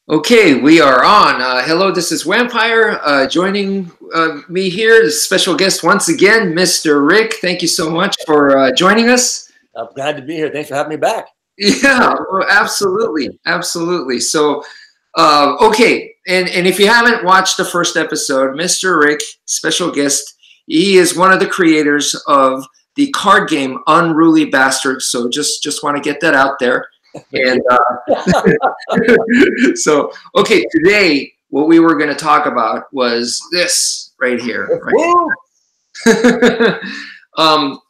Okay, we are on. Hello, this is wmpyr. Joining me here is special guest once again, Mr. Ryck. Thank you so much for joining us. I'm glad to be here. Thanks for having me back. Yeah, well, absolutely, absolutely. So, okay, and if you haven't watched the first episode, Mr. Ryck, special guest, he is one of the creators of the card game Unruly Bastards. So just want to get that out there. And so, okay, today what we were going to talk about was this right here. Right?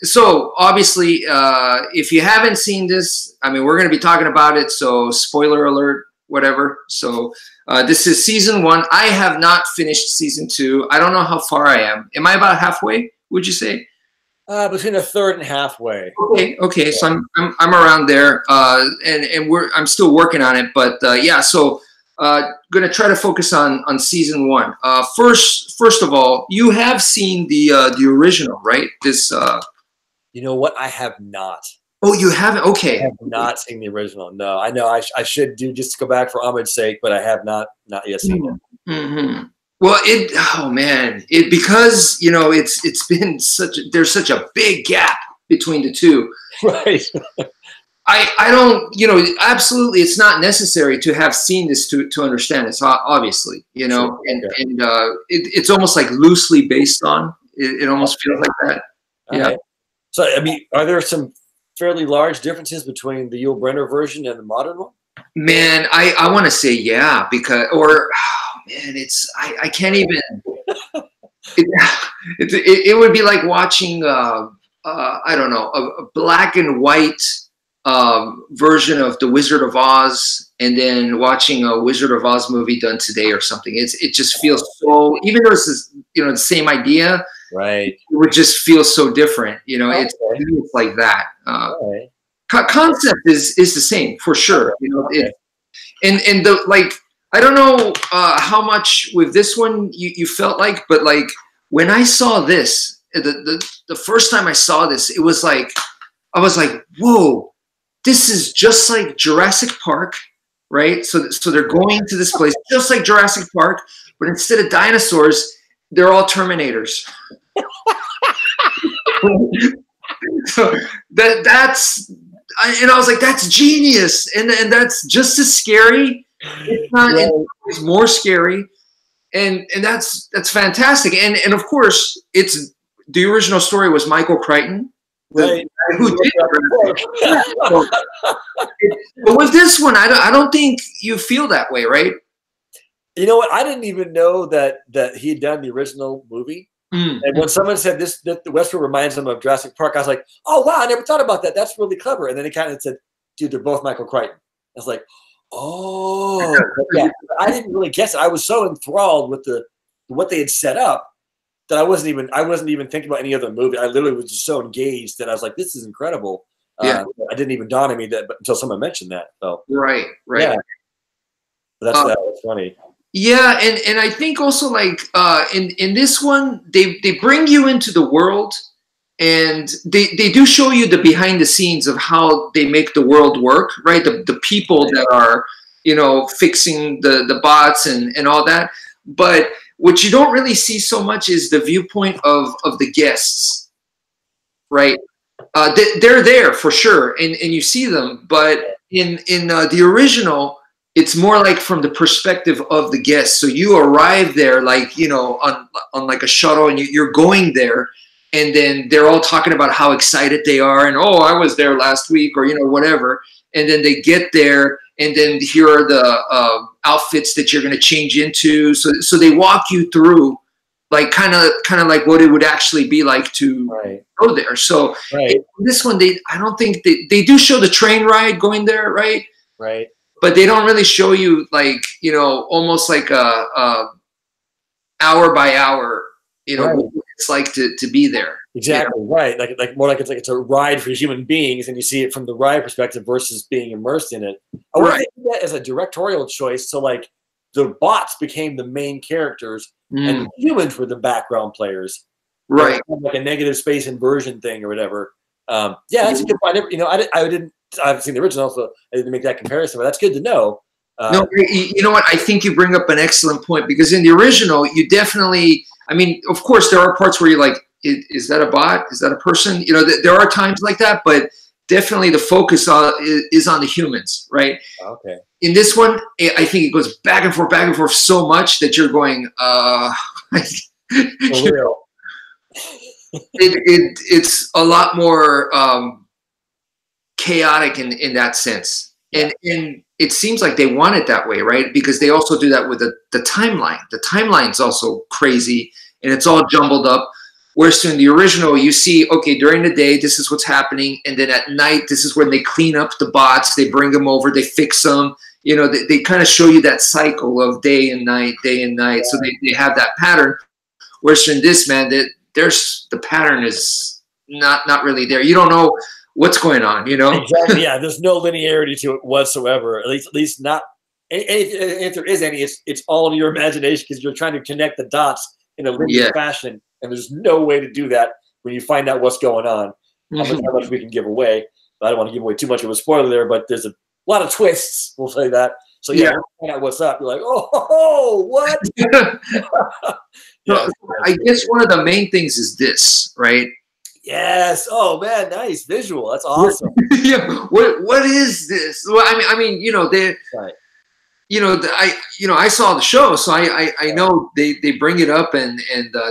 So obviously, if you haven't seen this, I mean, we're going to be talking about it. So spoiler alert, whatever. So this is season 1. I have not finished season 2. I don't know how far I am. Am I about halfway? Would you say? Between a third and halfway. Okay. So I'm around there, and I'm still working on it. But yeah, so gonna try to focus on season 1. First of all, you have seen the original, right? This. You know what? I have not. Oh, you haven't? Okay. I have not seen the original. No, I know I should do just to go back for homage's sake, but I have not yet seen it. Mm-hmm. Well, because it's been there's such a big gap between the two. Right. I don't, absolutely, it's not necessary to have seen this to understand this, obviously, Sure. and it's almost like loosely based on. It almost feels like that. Yeah. Right. So, I mean, are there some fairly large differences between the Yul Brynner version and the modern one? Man, I want to say yeah, because man, I can't even. It would be like watching I don't know, a black and white version of The Wizard of Oz, and then watching a Wizard of Oz movie done today or something. It just feels so, even though it's the same idea, right? It would just feel so different. Okay. It's like that. Right. Concept is the same for sure. Okay. And the like. I don't know how much with this one you felt like, but like when I saw this, the first time I saw this, it was like I was like, whoa. This is just like Jurassic Park, right? So they're going to this place just like Jurassic Park, but instead of dinosaurs, they're all Terminators. So that's and I was like, that's genius, and that's just as scary. It's not. Yeah. It's more scary, and that's fantastic. And of course, it's the original story was Michael Crichton. Right. Who did it? But with this one, I don't think you feel that way, right? You know what? I didn't even know that he had done the original movie. And when someone said that the Westworld reminds them of Jurassic Park, I was like, oh wow, I never thought about that. That's really clever. And then he kind of said, dude, they're both Michael Crichton. I was like, oh yeah. I didn't really guess it. I was so enthralled with what they had set up that I wasn't even thinking about any other movie. I literally was just so engaged that I was like, this is incredible. Yeah. I didn't even dawn on me that until someone mentioned that. So right. Yeah. That's funny. Yeah, and I think also like in this one they bring you into the world, and they do show you the behind the scenes of how they make the world work, right? The people that are fixing the bots and all that, but what you don't really see so much is the viewpoint of the guests, right? They're there for sure, and you see them, but in the original, it's more like from the perspective of the guests. So you arrive there like on like a shuttle, and you're going there, and then they're all talking about how excited they are, and oh, I was there last week, or whatever, and then they get there. And then here are the outfits that you're going to change into. So they walk you through, like kind of like what it would actually be like to go there. So this one, I don't think they do show the train ride going there, right? Right. But they don't really show you like almost like a hour by hour, what it's like to be there. Exactly right. Like more like it's a ride for human beings, and you see it from the ride perspective versus being immersed in it. I would think that as a directorial choice. So like the bots became the main characters, and the humans were the background players. Right. Like a negative space inversion thing or whatever. Yeah, that's a good point. I haven't seen the original, so I didn't make that comparison, but that's good to know. No, you know what? I think you bring up an excellent point, because in the original, you definitely, I mean, of course, there are parts where you're like, is that a bot? Is that a person? You know, there are times like that, but definitely the focus is on the humans, right? Okay. In this one, I think it goes back and forth so much that you're going, For real. It's a lot more chaotic in that sense. And it seems like they want it that way, right? Because they also do that with the timeline. The timeline's also crazy, and it's all jumbled up. Whereas in the original, you see, okay, during the day, this is what's happening. And then at night, this is when they clean up the bots. They bring them over. They fix them. You know, they kind of show you that cycle of day and night, day and night. Yeah. So they have that pattern. Whereas in this, man, the pattern is not really there. You don't know what's going on, you know? Exactly. Yeah, there's no linearity to it whatsoever. At least not. If there is any, it's all in your imagination, because you're trying to connect the dots in a linear fashion, and there's no way to do that when you find out what's going on. How much we can give away. I don't want to give away too much of a spoiler there, but there's a lot of twists. We'll say that. So yeah, find out what's up. You're like, oh, what? So I guess one of the main things is this, right? Yes. Oh man, nice visual. That's awesome. Yeah. What is this? Well, I mean, you know, I saw the show, so I know they bring it up, and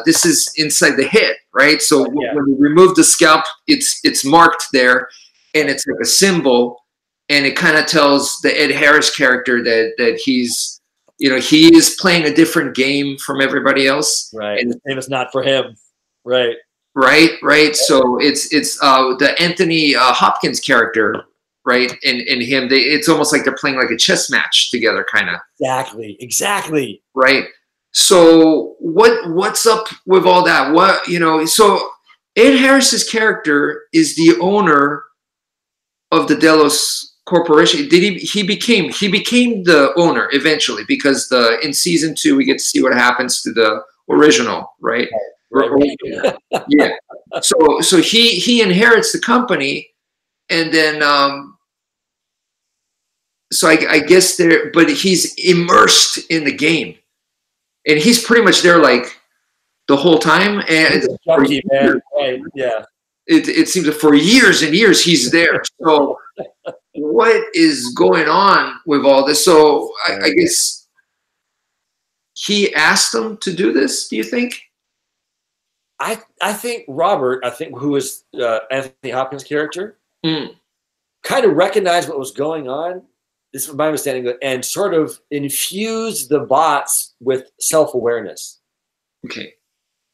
this is inside the head, right? So when you remove the scalp, it's marked there, and it's like a symbol, and it kind of tells the Ed Harris character that he's, you know, he is playing a different game from everybody else, right? And the game is not for him, right? Right. So it's the Anthony Hopkins character, right? And him, it's almost like they're playing like a chess match together, kind of. Exactly. Right. So what's up with all that? What, you know? So Ed Harris's character is the owner of the Delos Corporation. He became the owner eventually, because in season 2 we get to see what happens to the original, right? Right. Yeah. So he inherits the company, and then so I guess but he's immersed in the game, and he's pretty much there like the whole time. And junkie, man. Right. Yeah. It seems that for years and years he's there. So what is going on with all this? So I guess he asked them to do this. Do you think? I think Robert, who is Anthony Hopkins' character, kind of recognized what was going on. This is my understanding, and sort of infused the bots with self-awareness. Okay.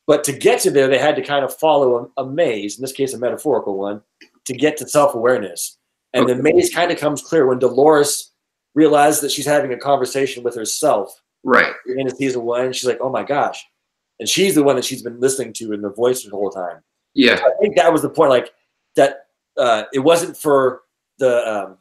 But to get to there, they had to kind of follow a maze, in this case a metaphorical one, to get to self-awareness. And the maze kind of comes clear when Dolores realizes that she's having a conversation with herself. Right. In season 1, she's like, oh my gosh. And she's the one that she's been listening to in the voice the whole time. Yeah. So I think that was the point, like that it wasn't for the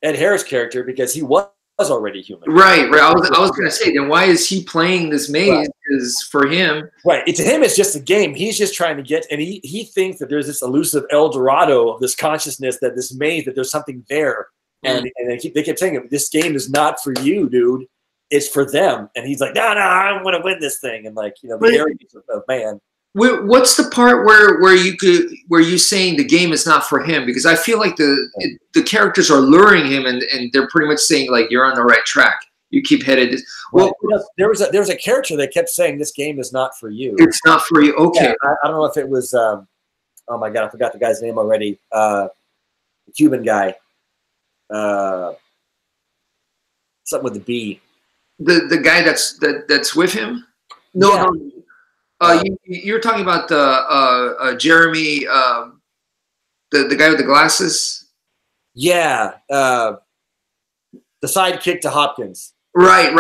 Ed Harris character, because he was already human. Right. I was going to say, then why is he playing this maze? Because for him. Right. To him, it's just a game. He's just trying to get, and he thinks that there's this elusive El Dorado of this consciousness, that this maze, that there's something there. And they kept saying, this game is not for you, dude. It's for them. And he's like, no, I want to win this thing. And like, you know, the arrogance of man. What's the part where you saying the game is not for him? Because I feel like the characters are luring him, and they're pretty much saying like, you're on the right track. You keep headed. Well, there was a character that kept saying, this game is not for you. It's not for you. Okay. Yeah, I don't know if it was, oh my God, I forgot the guy's name already. The Cuban guy. Something with the B. The guy that's with him? No. You're talking about Jeremy, the guy with the glasses. Yeah, the sidekick to Hopkins. Right.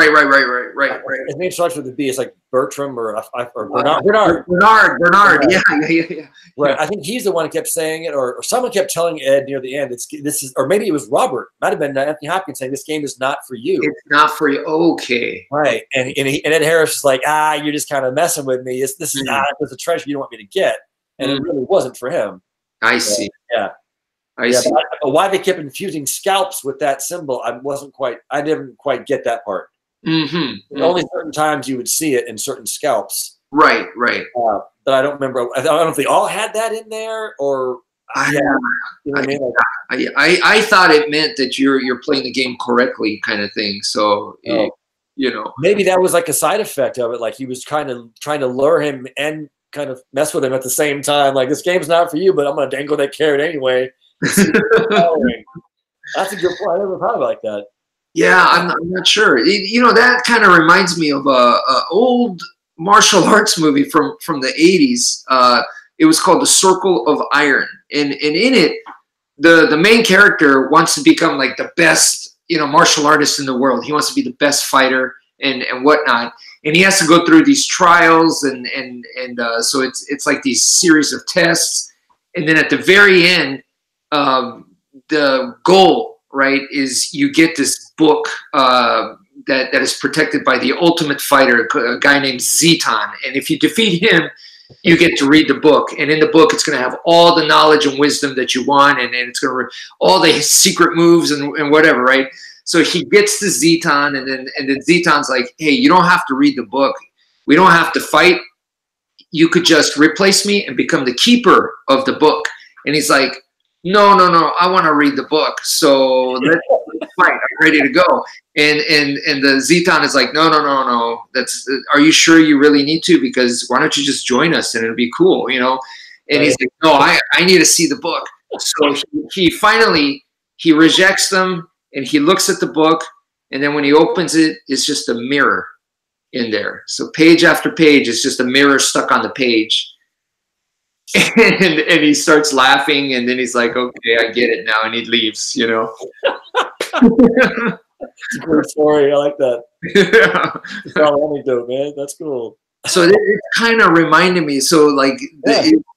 His name starts with a B. It's like Bertram or Bernard. Bernard. Yeah. Right. I think he's the one who kept saying it, or someone kept telling Ed near the end. This is, or maybe it was Robert. Might have been Anthony Hopkins saying, this game is not for you. It's not for you. Okay. Right. And Ed Harris is like, you're just kind of messing with me. This is there's a treasure you don't want me to get, and it really wasn't for him. I see. Yeah. I see. But why they kept infusing scalps with that symbol, I didn't quite get that part. Only certain times you would see it in certain scalps. Right. But I don't remember. I don't know if they all had that in there or. You know what I mean? I thought it meant that you're playing the game correctly, kind of thing. So you know, maybe that was like a side effect of it. Like he was trying to lure him and kind of mess with him at the same time. Like, this game's not for you, but I'm gonna dangle that carrot anyway. That's a good point. I never thought about like that. Yeah, I'm not sure. You know, that kind of reminds me of a old martial arts movie from the 80s. It was called The Circle of Iron, and in it, the main character wants to become like the best, you know, martial artist in the world. He wants to be the best fighter and whatnot, and he has to go through these trials and so it's like these series of tests, and then at the very end, the goal, right, is you get this book that is protected by the ultimate fighter, a guy named Zeton, and if you defeat him, you get to read the book, and in the book it's going to have all the knowledge and wisdom that you want, and it's going to all the secret moves and whatever, right? So he gets to Zeton, and then Zeton's like, hey, you don't have to read the book. We don't have to fight. You could just replace me and become the keeper of the book. And he's like, no, I want to read the book. So let's fight. I'm ready to go. And the Zeton is like, no. Are you sure you really need to? Because why don't you just join us and it'll be cool, you know? And he's like, no, I need to see the book. So he finally rejects them, and he looks at the book, and then when he opens it, it's just a mirror in there. So page after page, it's just a mirror stuck on the page. And he starts laughing, and then he's like, okay, I get it now, and he leaves, you know. It's a great story. I like that. It's all anecdote, man. That's cool. So it kind of reminded me. So like,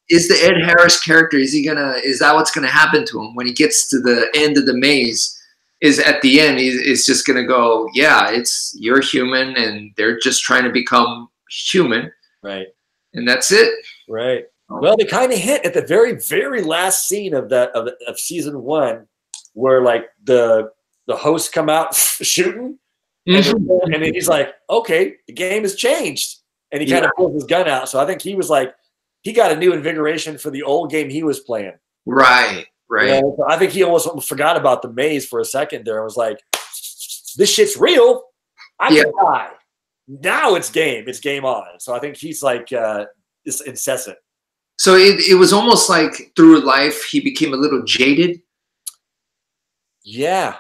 is the Ed Harris character? Is that what's gonna happen to him when he gets to the end of the maze? Is at the end, he's just gonna go, yeah, you're human, and they're just trying to become human, right? And that's it, right? Well, they kind of hit at the very, very last scene of season 1, where like the hosts come out shooting, and then he's like, okay, the game has changed, and he kind of pulls his gun out. So I think he was like, he got a new invigoration for the old game he was playing. Right. You know, so I think he almost forgot about the maze for a second there. I was like, this shit's real. I can die. Now it's game on. So I think he's like, it's incessant. So it was almost like through life he became a little jaded. Yeah.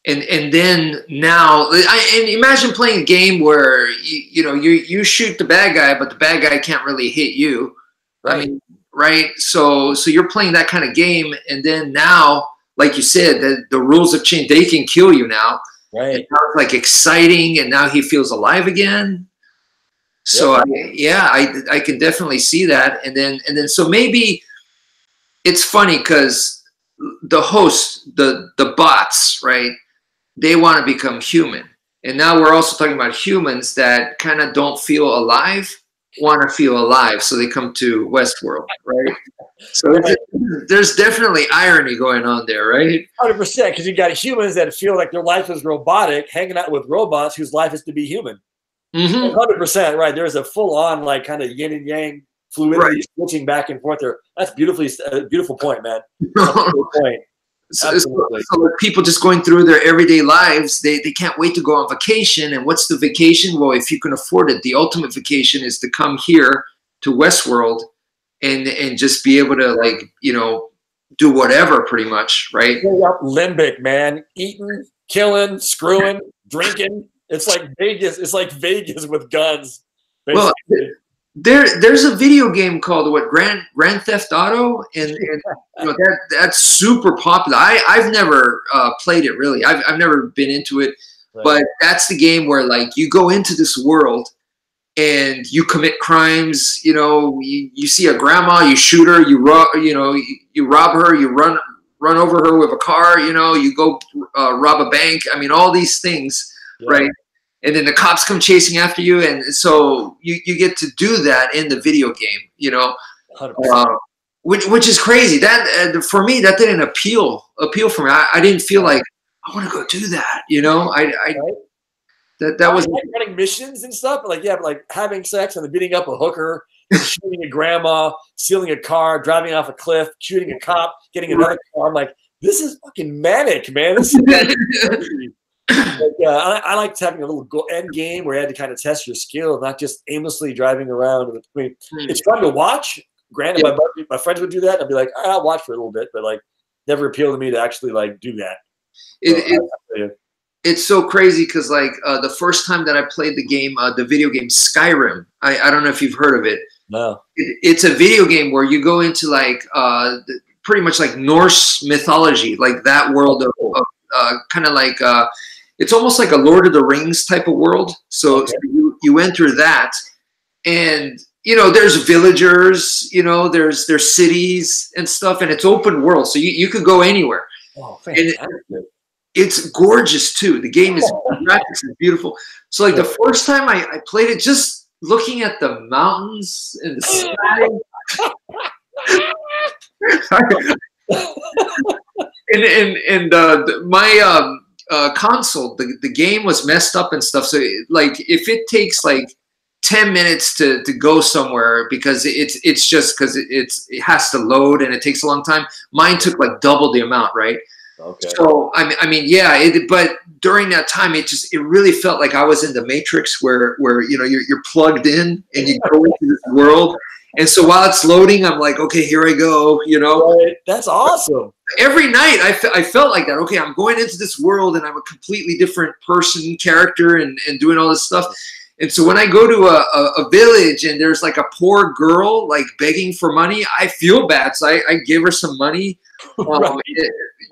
And then now, and imagine playing a game where you shoot the bad guy, but the bad guy can't really hit you. Right. I mean, right? So you're playing that kind of game, and then now, like you said, the rules have changed. They can kill you now. Right. And now it's like exciting, and now he feels alive again. So I can definitely see that, and then so maybe it's funny because the host, the bots, right? They want to become human, and now we're also talking about humans that kind of don't feel alive, want to feel alive, so they come to Westworld, right? So there's definitely irony going on there, right? 100%, because you got humans that feel like their life is robotic, hanging out with robots whose life is to be human. 100%, right? There's a full-on like kind of yin and yang fluidity switching back and forth there. That's a beautiful point, man. That's a good point. So people just going through their everyday lives, they can't wait to go on vacation. And what's the vacation? Well, if you can afford it, the ultimate vacation is to come here to Westworld and just be able to, like, you know, do whatever, pretty much, right? Limbic, man. Eating, killing, screwing, drinking. It's like Vegas. It's like Vegas with guns. Basically. Well, there's a video game called Grand Theft Auto, and you know, that's super popular. I've never played it really. I've never been into it, but that's the game where like you go into this world and you commit crimes. You know, you see a grandma, you shoot her, you rob her, you run over her with a car. You know, you go rob a bank. I mean, all these things. Yeah. Right. And then the cops come chasing after you. And so you get to do that in the video game, you know. which is crazy. That for me, that didn't appeal for me. I didn't feel like I want to go do that. You know, Right? that was like running missions and stuff. But like, yeah, but like having sex and then beating up a hooker, shooting a grandma, stealing a car, driving off a cliff, shooting a cop, getting another car. I'm like, this is fucking manic, man. This is crazy. Like, I liked having a little end game where you had to kind of test your skill, not just aimlessly driving around. I mean, it's fun to watch. Granted, my friends would do that. I'd be like, I'll watch for a little bit, but like, never appealed to me to actually like do that. It's so crazy because like the first time that I played the video game Skyrim, I don't know if you've heard of it. No. It's a video game where you go into like pretty much like Norse mythology, like that world of kind of like it's almost like a Lord of the Rings type of world. So you enter that, and you know there's villagers, you know there's cities and stuff, and it's open world, so you could go anywhere. Oh, fantastic. And it's gorgeous too. The game is graphics is beautiful. So like the first time I played it, just looking at the mountains and the sky. My console, the game was messed up and stuff. So like if it takes like 10 minutes to go somewhere because it's just because it has to load and it takes a long time. Mine took like double the amount, right? Okay. So I mean, yeah, but during that time, it really felt like I was in the Matrix, where you know you're plugged in and you go into this world. And so while it's loading, I'm like, okay, here I go. You know, right. That's awesome. Every night, I felt like that. Okay, I'm going into this world, and I'm a completely different person, character, and doing all this stuff. And so when I go to a village and there's like a poor girl like begging for money, I feel bad. So I give her some money. Right.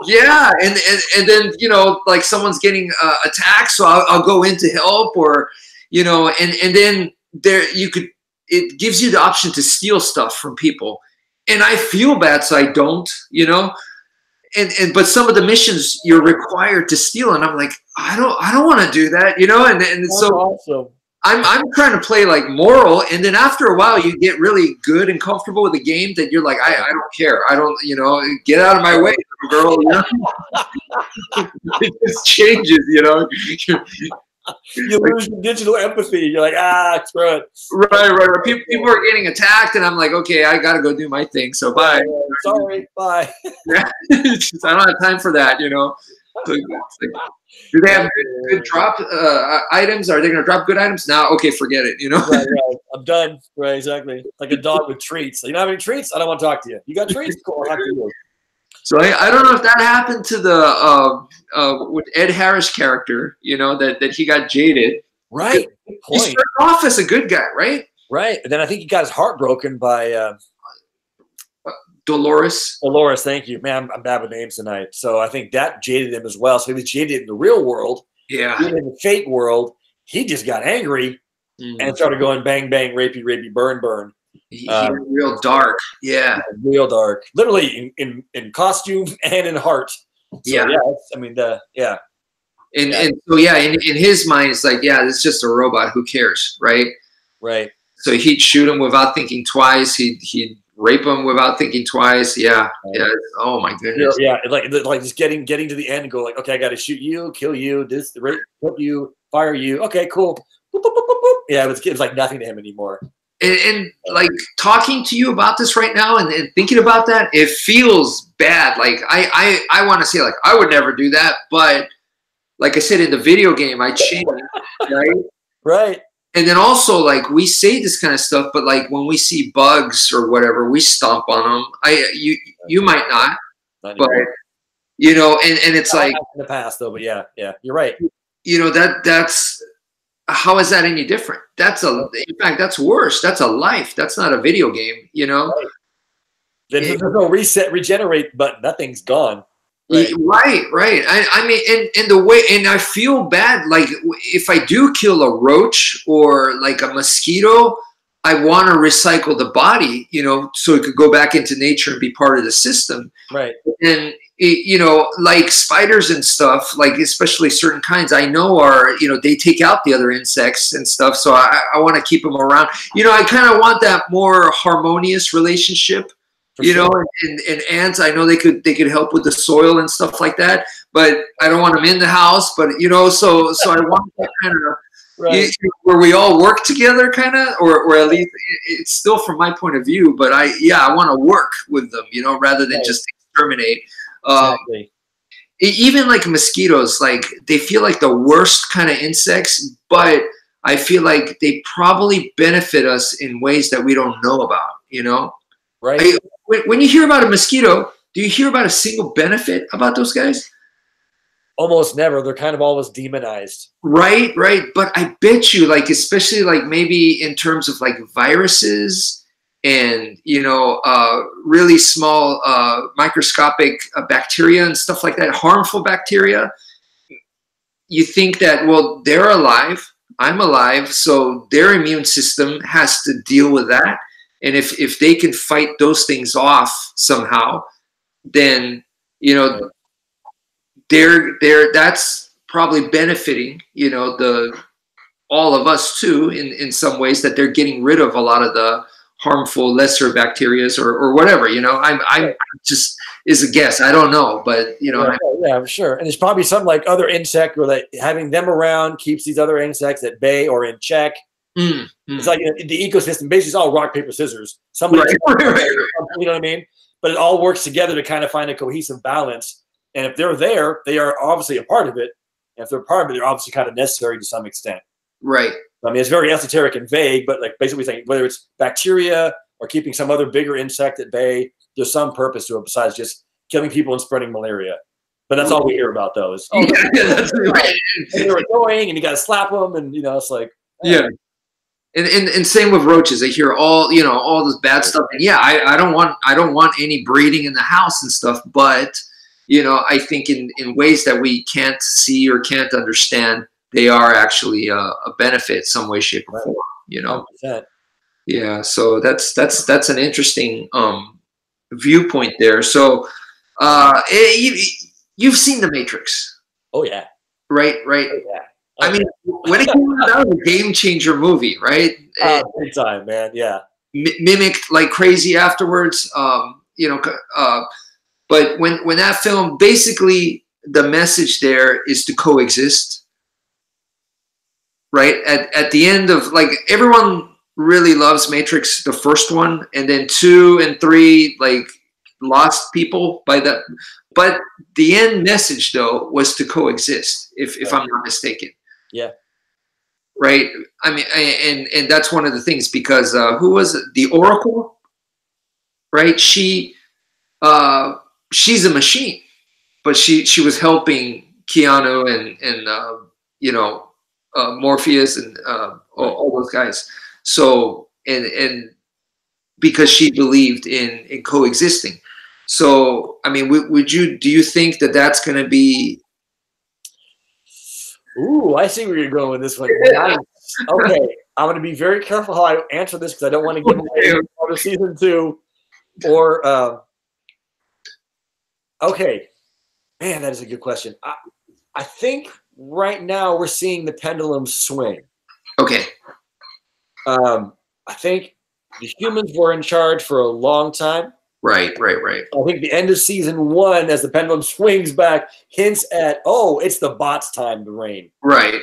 Yeah, and then you know like someone's getting attacked, so I'll go in to help, or you know, and then it gives you the option to steal stuff from people, and I feel bad, so I don't, you know, but some of the missions you're required to steal, and I'm like I don't want to do that, you know, and That's so awesome. I'm trying to play like moral, and then after a while you get really good and comfortable with the game that you're like, I don't care. I don't, you know, get out of my way, girl. You know? It just changes, you know. You lose your digital empathy. You're like, screw it. Right. People are getting attacked, and I'm like, okay, I got to go do my thing. So bye. Sorry, bye. I don't have time for that, you know. So, do they have good drop items? Are they going to drop good items? Now, okay, forget it. You know, right. I'm done. Right, exactly. Like a dog with treats. You don't have any treats? I don't want to talk to you. You got treats? Cool. I'll talk to you. So I don't know if that happened to the with Ed Harris character. You know that he got jaded. Right. He started off as a good guy, right? Right. And then I think he got his heart broken by. Dolores, thank you. Man, I'm bad with names tonight. So I think that jaded him as well. So he was jaded in the real world. Yeah. In the fake world, he just got angry and started going bang, bang, rapey, rapey, burn, burn. He was real dark. Yeah. Real dark. Literally in costume and in heart. So, yeah. I mean, yeah. And so, yeah, in his mind, it's like, yeah, it's just a robot. Who cares? Right. Right. So he'd shoot him without thinking twice. He'd rape him without thinking twice. Yeah. Oh my goodness. Yeah. Like just getting to the end and go like, okay, I got to shoot you, kill you, rape you, fire you. Okay, cool. Boop, boop, boop, boop, boop. Yeah, it's like nothing to him anymore. And like talking to you about this right now and thinking about that, it feels bad. Like I want to say like I would never do that, but like I said in the video game, I changed, right? Right. And then also, like, we say this kind of stuff, but like when we see bugs or whatever, we stomp on them. You might not but you know, and it's like in the past though. But yeah, you're right. You know that's how is that any different? In fact, that's worse. That's a life. That's not a video game. You know. Right. There's no regenerate button. That thing's gone. Right. I mean, and the way, and I feel bad. Like if I do kill a roach or like a mosquito, I want to recycle the body, you know, so it could go back into nature and be part of the system. Right. And you know, like spiders and stuff, like especially certain kinds, I know are, you know, they take out the other insects and stuff. So I want to keep them around. You know, I kind of want that more harmonious relationship You know, and ants, I know they could help with the soil and stuff like that, but I don't want them in the house. But you know, so I want that kind of where we all work together, kind of, or at least it's still from my point of view. But I want to work with them, you know, rather than just exterminate. Exactly. Even like mosquitoes, like they feel like the worst kind of insects, but I feel like they probably benefit us in ways that we don't know about, you know. Right. When you hear about a mosquito, do you hear about a single benefit about those guys? Almost never. They're kind of always demonized. Right. But I bet you, like, especially like maybe in terms of like viruses and, you know, really small microscopic bacteria and stuff like that, harmful bacteria, you think that, well, they're alive, I'm alive, so their immune system has to deal with that. And if they can fight those things off somehow, then, you know, that's probably benefiting, you know, all of us too, in some ways, that they're getting rid of a lot of the harmful lesser bacterias or whatever, you know. I'm just is a guess. I don't know, but you know. Yeah, I'm sure. And there's probably something like other insect where like having them around keeps these other insects at bay or in check. It's like, you know, the ecosystem basically is all rock, paper, scissors. Somebody, you know what I mean? But it all works together to kind of find a cohesive balance. And if they're there, they are obviously a part of it. And if they're part of it, they're obviously kind of necessary to some extent. Right. I mean, it's very esoteric and vague, but like basically saying whether it's bacteria or keeping some other bigger insect at bay, there's some purpose to it besides just killing people and spreading malaria. But that's all we hear about, though. Is, that's right. And they're annoying, and you got to slap them, and you know, it's like And same with roaches. I hear all this bad stuff. And I don't want any breeding in the house and stuff. But you know, I think in ways that we can't see or can't understand, they are actually a benefit, some way, shape, or form. You know. 100%. Yeah. So that's an interesting viewpoint there. So you've seen The Matrix. Oh yeah. Right. Oh, yeah. I mean, when it came out, that was a game changer movie, right? Big time, man. Yeah. Mimicked like crazy afterwards. You know, but when that film, basically the message there is to coexist, right? At the end of, like, everyone really loves Matrix, the first one, and then 2 and 3 like lost people by that. But the end message, though, was to coexist, if I'm not mistaken. Yeah. Right. I mean, and that's one of the things, because who was it? The Oracle, right? She's a machine, but she was helping Keanu and you know, Morpheus and all those guys. So and because she believed in coexisting. So I mean, do you think that that's going to be? Ooh, I see where you're going with this one. Nice. Okay, I'm going to be very careful how I answer this because I don't want to give away part of season 2. Or okay, man, that is a good question. I think right now we're seeing the pendulum swing. Okay. I think the humans were in charge for a long time. Right. I think the end of season 1, as the pendulum swings back, hints at, oh, it's the bots' time to reign. Right.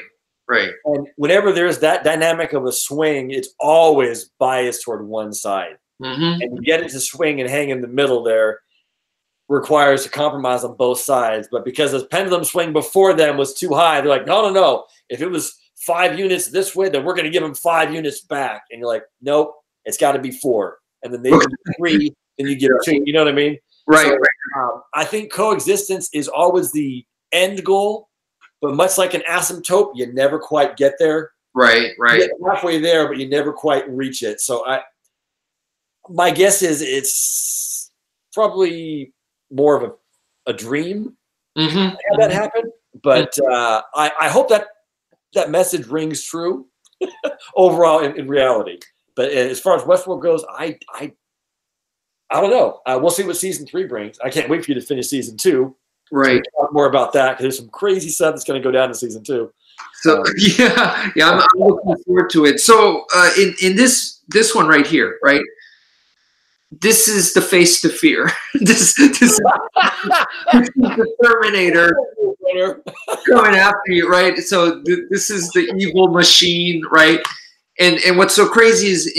And whenever there's that dynamic of a swing, it's always biased toward one side. Mm-hmm. And to get it to swing and hang in the middle there requires a compromise on both sides. But because the pendulum swing before them was too high, they're like, no. If it was 5 units this way, then we're going to give them 5 units back. And you're like, nope, it's got to be 4. And then they give 3. And you get 2, you know what I mean? Right. So, I think coexistence is always the end goal, but much like an asymptote, you never quite get there. Right. You get halfway there, but you never quite reach it. So my guess is it's probably more of a dream to have that happen. But I hope that message rings true overall in reality. But as far as Westworld goes, I don't know. We'll see what season 3 brings. I can't wait for you to finish season 2. Right. So talk more about that, because there's some crazy stuff that's going to go down in season 2. So I'm looking forward to it. So in this one right here, right? this is the face to fear. This is the Terminator coming after you, right? So this is the evil machine, right? And what's so crazy is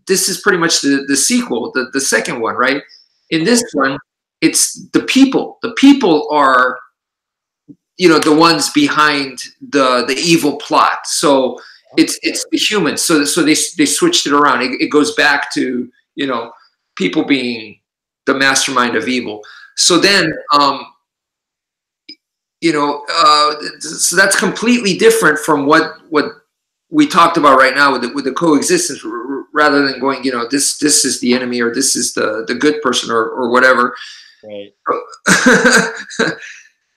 this is pretty much the sequel, the second one, right? In this one, it's the people. The people are, the ones behind the evil plot. So it's the humans. So they switched it around. It goes back to, people being the mastermind of evil. So then, so that's completely different from what we talked about right now with the coexistence, rather than going, this is the enemy, or this is the good person, or whatever. Right.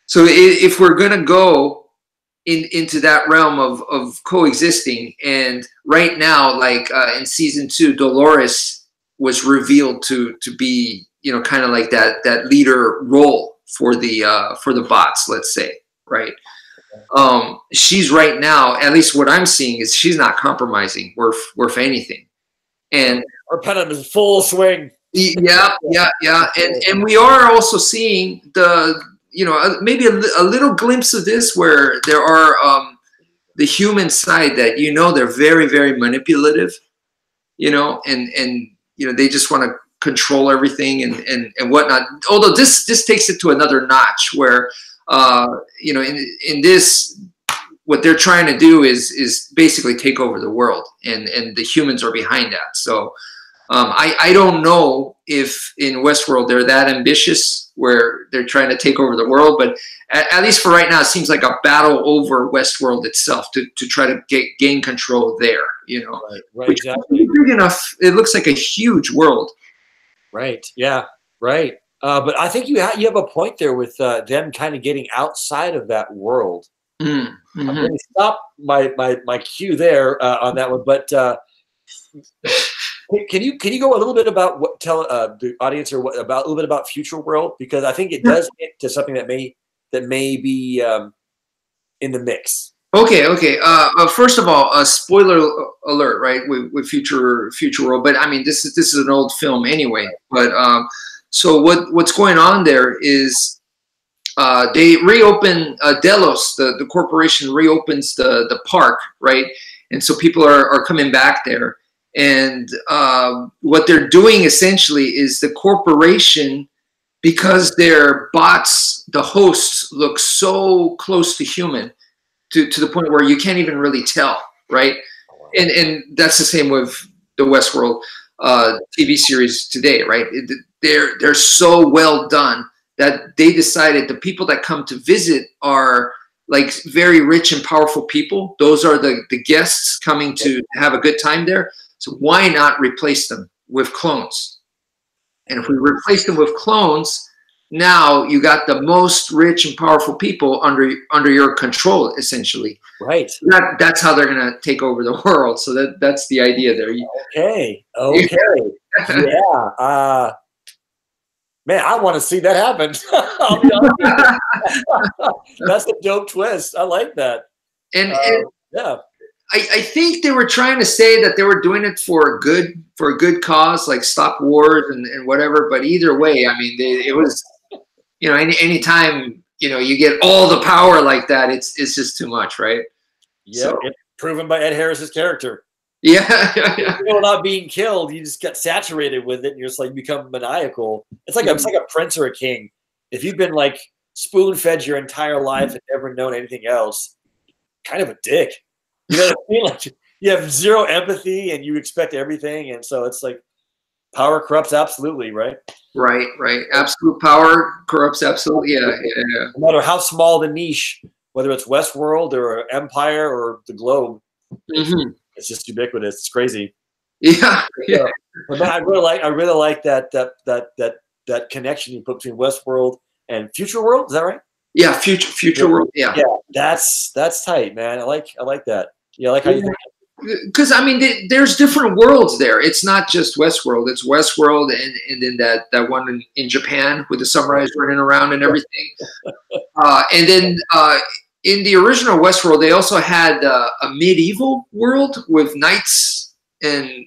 So if we're gonna go into that realm of coexisting, and right now, like in season 2, Dolores was revealed to be, kind of like that leader role for the bots, let's say, right? She's right now, at least what I'm seeing, is she's not compromising worth anything, and our pendulum is full swing. Yeah, and we are also seeing maybe a little glimpse of this, where there are the human side that they're very, very manipulative, and they just want to control everything and whatnot. Although this takes it to another notch, where in this, what they're trying to do is basically take over the world, and the humans are behind that. So I don't know if in Westworld they're that ambitious where they're trying to take over the world, but at least for right now, it seems like a battle over Westworld itself to try to gain control there. Right, exactly. Big enough. It looks like a huge world. Right. Yeah. Right. But I think you have a point there with them kind of getting outside of that world. Mm-hmm. I'm going to stop my cue there on that one, but can you go a little bit about tell the audience a little bit about Future World, because I think it does get to something that may be in the mix. Okay. First of all, a spoiler alert, right? With Future World, but I mean, this is an old film anyway. But so what's going on there is they reopen Delos, the corporation reopens the park, right? And so people are coming back there, and what they're doing essentially is the corporation, because their bots, the hosts, look so close to human, to the point where you can't even really tell, right? And that's the same with the Westworld TV series today, right? They're so well done that they decided the people that come to visit are like very rich and powerful people. Those are the guests coming to have a good time there. So why not replace them with clones? And if we replace them with clones, now you got the most rich and powerful people under your control, essentially. Right. That's how they're going to take over the world. So that's the idea there. Okay. Yeah. Man, I want to see that happen. I'll be honest. That's a dope twist. I like that. And yeah. I think they were trying to say that they were doing it for a good cause, like stop wars and whatever. But either way, I mean, it was, anytime you get all the power like that, it's just too much, right? Yeah, so, proven by Ed Harris's character. Yeah. Not being killed, you just get saturated with it, and you're just like become maniacal. It's like a prince or a king. If you've been like spoon fed your entire life and never known anything else, kind of a dick. You know what I mean? Like you have zero empathy and you expect everything, and so it's like power corrupts absolutely, right? Right. Absolute power corrupts absolutely. Yeah. No matter how small the niche, whether it's Westworld or Empire or the globe, it's just ubiquitous. It's crazy. Yeah. But I really like that connection you put between Westworld and Future World. Is that right? Yeah, Future World. Yeah. Yeah, that's tight, man. I like that. Yeah, I like how you think. Because I mean, there's different worlds there. It's not just Westworld. It's Westworld, and then that one in Japan with the samurais running around and everything. And then in the original Westworld, they also had a medieval world with knights and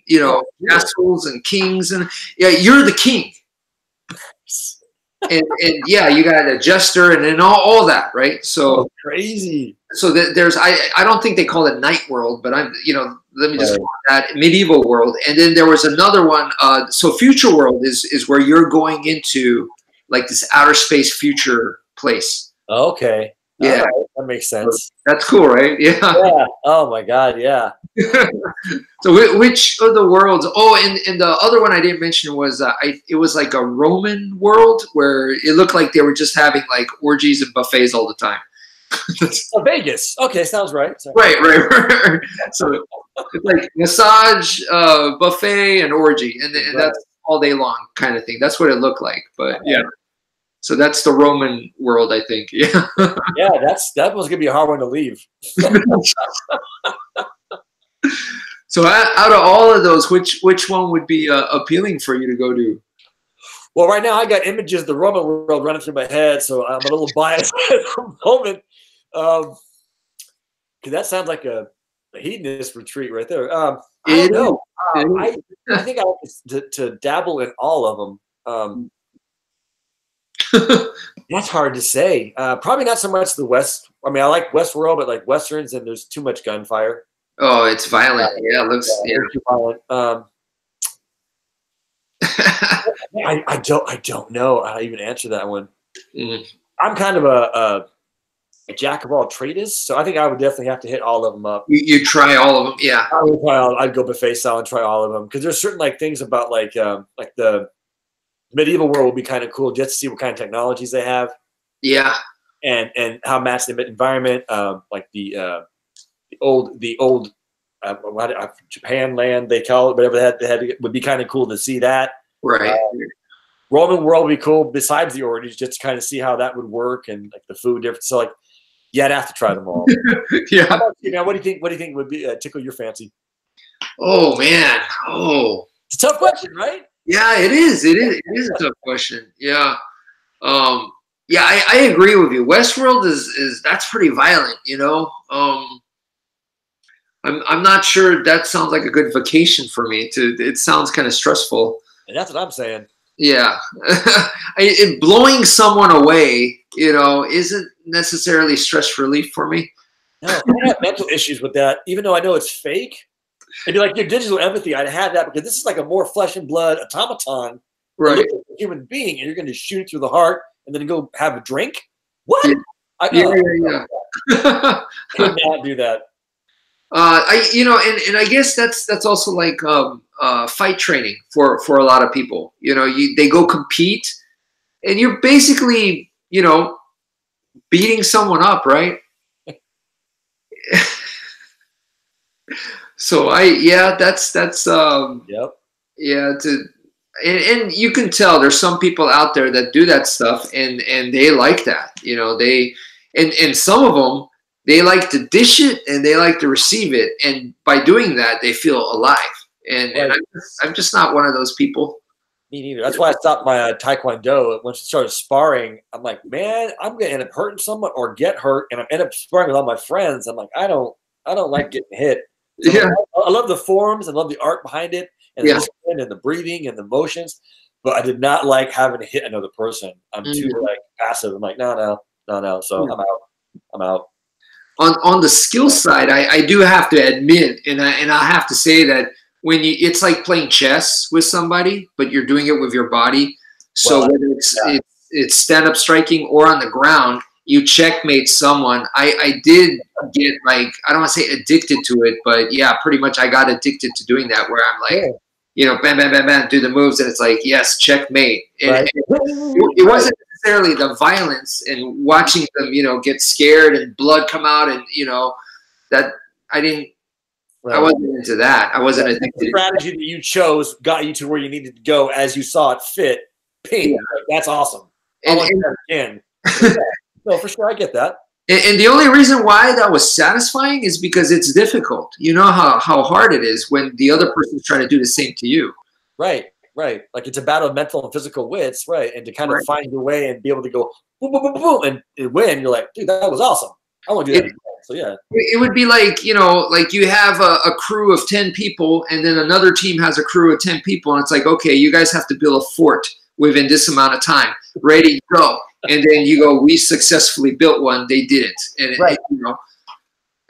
castles and kings, and you're the king. and yeah, you got a jester and then all that, right? So crazy. So there's I don't think they call it Night World, but let me just call it that, medieval world. And then there was another one. So Future World is where you're going into like this outer space future place. Okay. Yeah, that makes sense. That's cool, right? Yeah. Yeah. Oh my God. Yeah. So which of the worlds? Oh, and the other one I didn't mention was it was like a Roman world where it looked like they were just having like orgies and buffets all the time. Vegas. Okay, sounds right. Sorry. Right. So it's like massage, buffet, and orgy, and that's all day long kind of thing. That's what it looked like. But yeah. So that's the Roman world, I think. Yeah. Yeah, that was gonna be a hard one to leave. So out of all of those, which one would be appealing for you to go to? Well, right now I got images of the Roman world running through my head, so I'm a little biased at the moment. Because that sounds like a hedonist retreat right there. I don't know. I think I like to dabble in all of them. That's hard to say. Probably not so much the West. I mean, I like Westworld, but like Westerns, and there's too much gunfire. Oh, it's violent. Yeah, it looks too violent. I don't know how to even answer that one. I'm kind of a jack of all trades, so I think I would definitely have to hit all of them up. You try all of them, yeah. I'd go buffet style and try all of them because there's certain like things about like the medieval world would be kind of cool just to see what kind of technologies they have. Yeah, and how match the environment, like the old Japan land they call it, whatever they had would be kind of cool to see that. Right. Roman world would be cool besides the orgies, just to kind of see how that would work and like the food difference. So like, yeah, I'd have to try them all. Yeah. How about you, man? What do you think? What do you think would be tickle your fancy? Oh man. Oh, it's a tough question, right? Yeah, it is. It is a tough question. Yeah. Yeah, I agree with you. Westworld is that's pretty violent, I'm not sure that sounds like a good vacation for me. It sounds kind of stressful. And that's what I'm saying. Yeah. Blowing someone away, isn't necessarily stress relief for me. No, I have mental issues with that, even though I know it's fake. It'd be like your digital empathy. I'd have that because this is like a more flesh and blood automaton, right? Like a human being, and you're going to shoot it through the heart and then go have a drink. What? Yeah. Could not do that. And I guess that's also like fight training for a lot of people. They go compete, and you're basically beating someone up, right? So that's yep. Yeah, and you can tell there's some people out there that do that stuff and they like that. And some of them, they like to dish it and they like to receive it, and by doing that they feel alive. And I'm just not one of those people. Me neither. That's why I stopped my Taekwondo. Once I started sparring, I'm like, man, I'm gonna end up hurting someone or get hurt, and I end up sparring with all my friends. I'm like, I don't like getting hit. So yeah, I love the forms and love the art behind it, and the discipline and the breathing and the motions. But I did not like having to hit another person. I'm too like passive. I'm like, no. So I'm out. On the skill side, I do have to admit, and I have to say that when it's like playing chess with somebody, but you're doing it with your body. So whether it's stand-up striking or on the ground, you checkmate someone. I did get like, I don't want to say addicted to it, but yeah, pretty much I got addicted to doing that where I'm like, bam, bam, bam, bam, do the moves, and it's like, yes, checkmate. And it wasn't necessarily the violence and watching them, get scared and blood come out, and that I didn't. Right. I wasn't into that. I wasn't addicted. The strategy that you chose got you to where you needed to go as you saw it fit. Ping. Like, that's awesome. No, for sure, I get that. And the only reason why that was satisfying is because it's difficult. You know how hard it is when the other person's trying to do the same to you. Right. Like it's a battle of mental and physical wits, right? And to kind of find your way and be able to go boom, boom, boom, boom, and win, you're like, dude, that was awesome. I want to do that. So yeah, it would be like, you know, like you have a crew of 10 people, and then another team has a crew of 10 people, and it's like, okay, you guys have to build a fort within this amount of time. Ready, go. And then you go, we successfully built one. They didn't. And right. you know,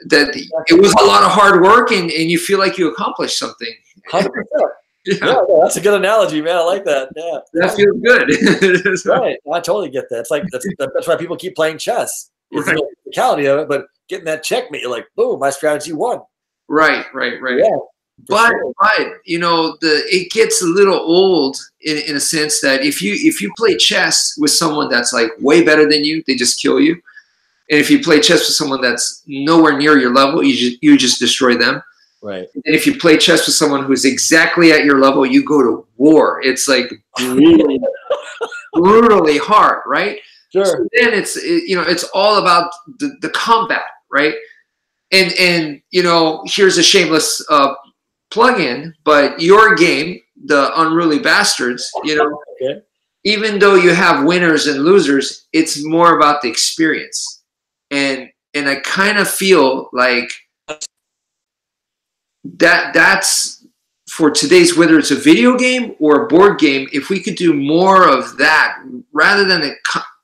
that it was a lot of hard work, and you feel like you accomplished something. 100%. Yeah, that's a good analogy, man. I like that. Yeah, that feels good. So, right, I totally get that. It's like that's why people keep playing chess. It's the physicality of it, but getting that checkmate, you're like, boom, my strategy won. Right. Yeah, but you know, it gets a little old in a sense that if you play chess with someone that's like way better than you, they just kill you. And if you play chess with someone that's nowhere near your level, you just destroy them. Right. And if you play chess with someone who's exactly at your level, you go to war. It's like brutally hard, right? Sure. So then it's all about the combat, right? And you know, here's a shameless plug-in, but your game, the Unruly Bastards, you know, okay. Even though you have winners and losers, it's more about the experience. And I kind of feel like that's for today's, whether it's a video game or a board game, if we could do more of that rather than a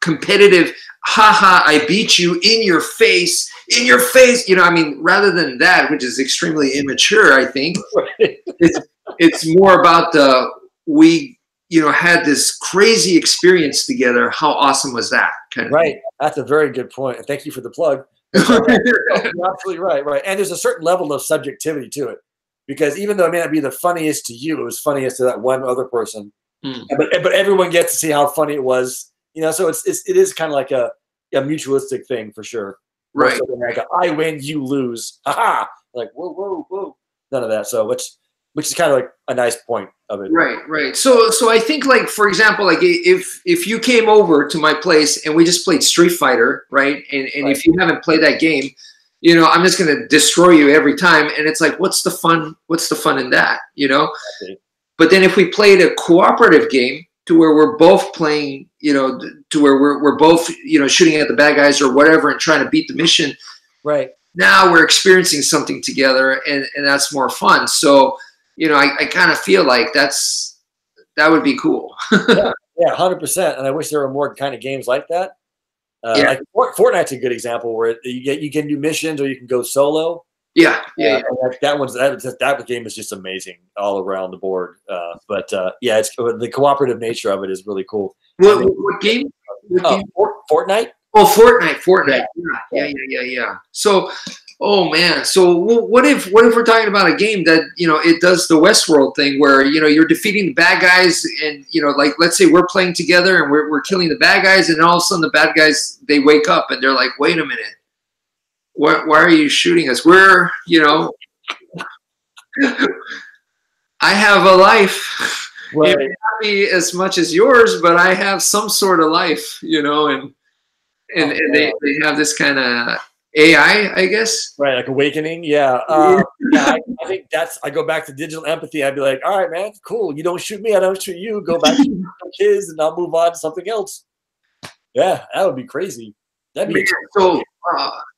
competitive, haha, I beat you in your face, you know, I mean, rather than that, which is extremely immature, I think, right. It's more about we, you know, had this crazy experience together. How awesome was that? Kind of right. thing. That's a very good point. Thank you for the plug. You're absolutely right. Right. And there's a certain level of subjectivity to it, because even though it may not be the funniest to you, it was funniest to that one other person. But everyone gets to see how funny it was, you know, so it is kind of like a mutualistic thing for sure. Right. America, I win, you lose. Haha. Like, whoa. None of that. So which is kind of like a nice point of it. Right. So I think, like, for example, like if you came over to my place and we just played Street Fighter, right? And if you haven't played that game, you know, I'm just gonna destroy you every time. And it's like, what's the fun in that? You know? Okay. But then if we played a cooperative game to where we're both playing, you know, to where we're both, you know, shooting at the bad guys or whatever and trying to beat the mission. Right. Now we're experiencing something together, and that's more fun. So, you know, I kind of feel like that would be cool. Yeah, 100%. And I wish there were more kind of games like that. Like Fortnite's a good example where you can do missions or you can go solo. Yeah. That game is just amazing all around the board. But it's the cooperative nature of it is really cool. What game? Fortnite. Oh, Fortnite. Yeah. So, oh man. So what if we're talking about a game that, you know, it does the Westworld thing where, you know, you're defeating the bad guys, and, you know, like, let's say we're playing together and we're killing the bad guys, and all of a sudden the bad guys, they wake up and they're like, wait a minute. Why are you shooting us? We're, you know, I have a life. Right. It may not be as much as yours, but I have some sort of life, you know, and they have this kind of AI, I guess. Right, like awakening. Yeah. I think I go back to digital empathy. I'd be like, all right, man, cool. You don't shoot me, I don't shoot you. Go back to your kids, and I'll move on to something else. Yeah, that would be crazy. That'd be so.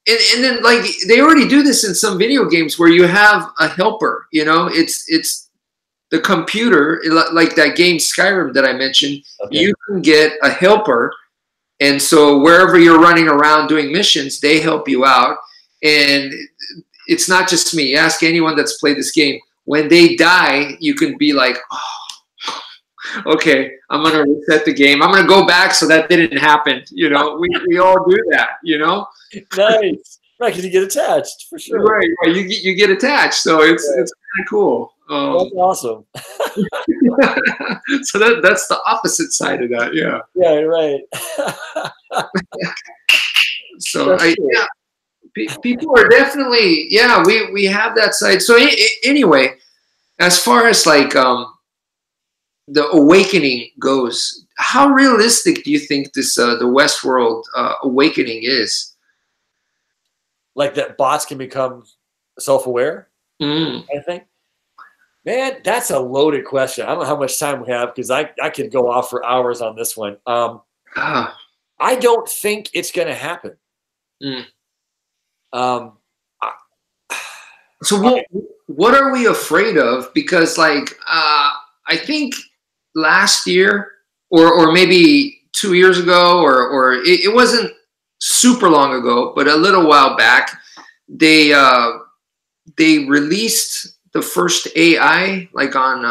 And then, like, they already do this in some video games where you have a helper. You know, it's the computer, like that game Skyrim that I mentioned. Okay. You can get a helper, and so wherever you're running around doing missions, they help you out. And it's not just me. Ask anyone that's played this game. When they die, you can be like, oh, okay, I'm gonna reset the game. I'm gonna go back so that didn't happen. You know, we all do that. You know. Nice. Right, because you get attached, for sure. Right. You get attached, so it's kind of cool. That's awesome. So that's the opposite side of that, yeah. Yeah, right. So people are definitely, we have that side. So anyway, as far as like the awakening goes, how realistic do you think this the Westworld awakening is? Like that bots can become self-aware, I think. Man, that's a loaded question. I don't know how much time we have, because I could go off for hours on this one. I don't think it's going to happen. Um, So what are we afraid of? Because like I think last year or maybe 2 years ago or it wasn't super long ago, but a little while back, they released the first AI like on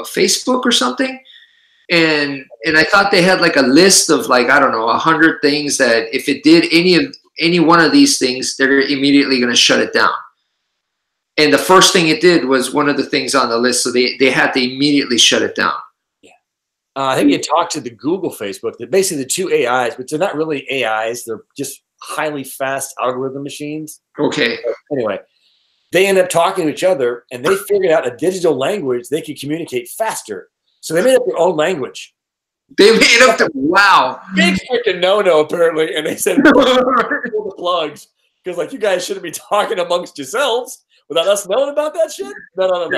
Facebook or something, and I thought they had like a list of like I don't know 100 things that if it did any one of these things, they're immediately going to shut it down. And the first thing it did was one of the things on the list, so they had to immediately shut it down. Yeah, I think you talked to the Google Facebook. They're basically the two AIs, but they're not really AIs. They're just highly fast algorithm machines. Okay. But anyway, they end up talking to each other, and they figured out a digital language they could communicate faster. So they made up their own language. They made up the wow. Big freaking no-no apparently, and they said pull the plugs because like you guys shouldn't be talking amongst yourselves without us knowing about that shit. No.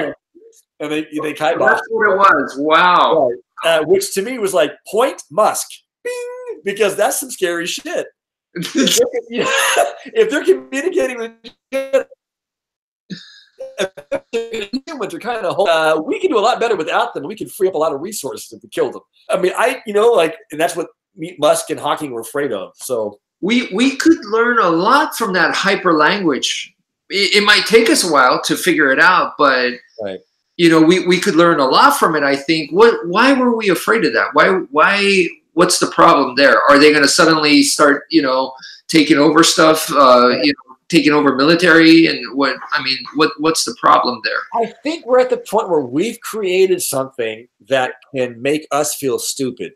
And they kiboshed. That's what it was. Wow. Right. Which to me was like point Musk, bing, because that's some scary shit. If they're communicating with humans are kind of we can do a lot better without them. We can free up a lot of resources if we killed them. I mean, and that's what Musk and Hawking were afraid of. So we could learn a lot from that hyper language. It might take us a while to figure it out, but right. We could learn a lot from it. I think. Why were we afraid of that? Why? What's the problem there? Are they going to suddenly start, taking over stuff? Taking over military and what's the problem there? I think we're at the point where we've created something that can make us feel stupid.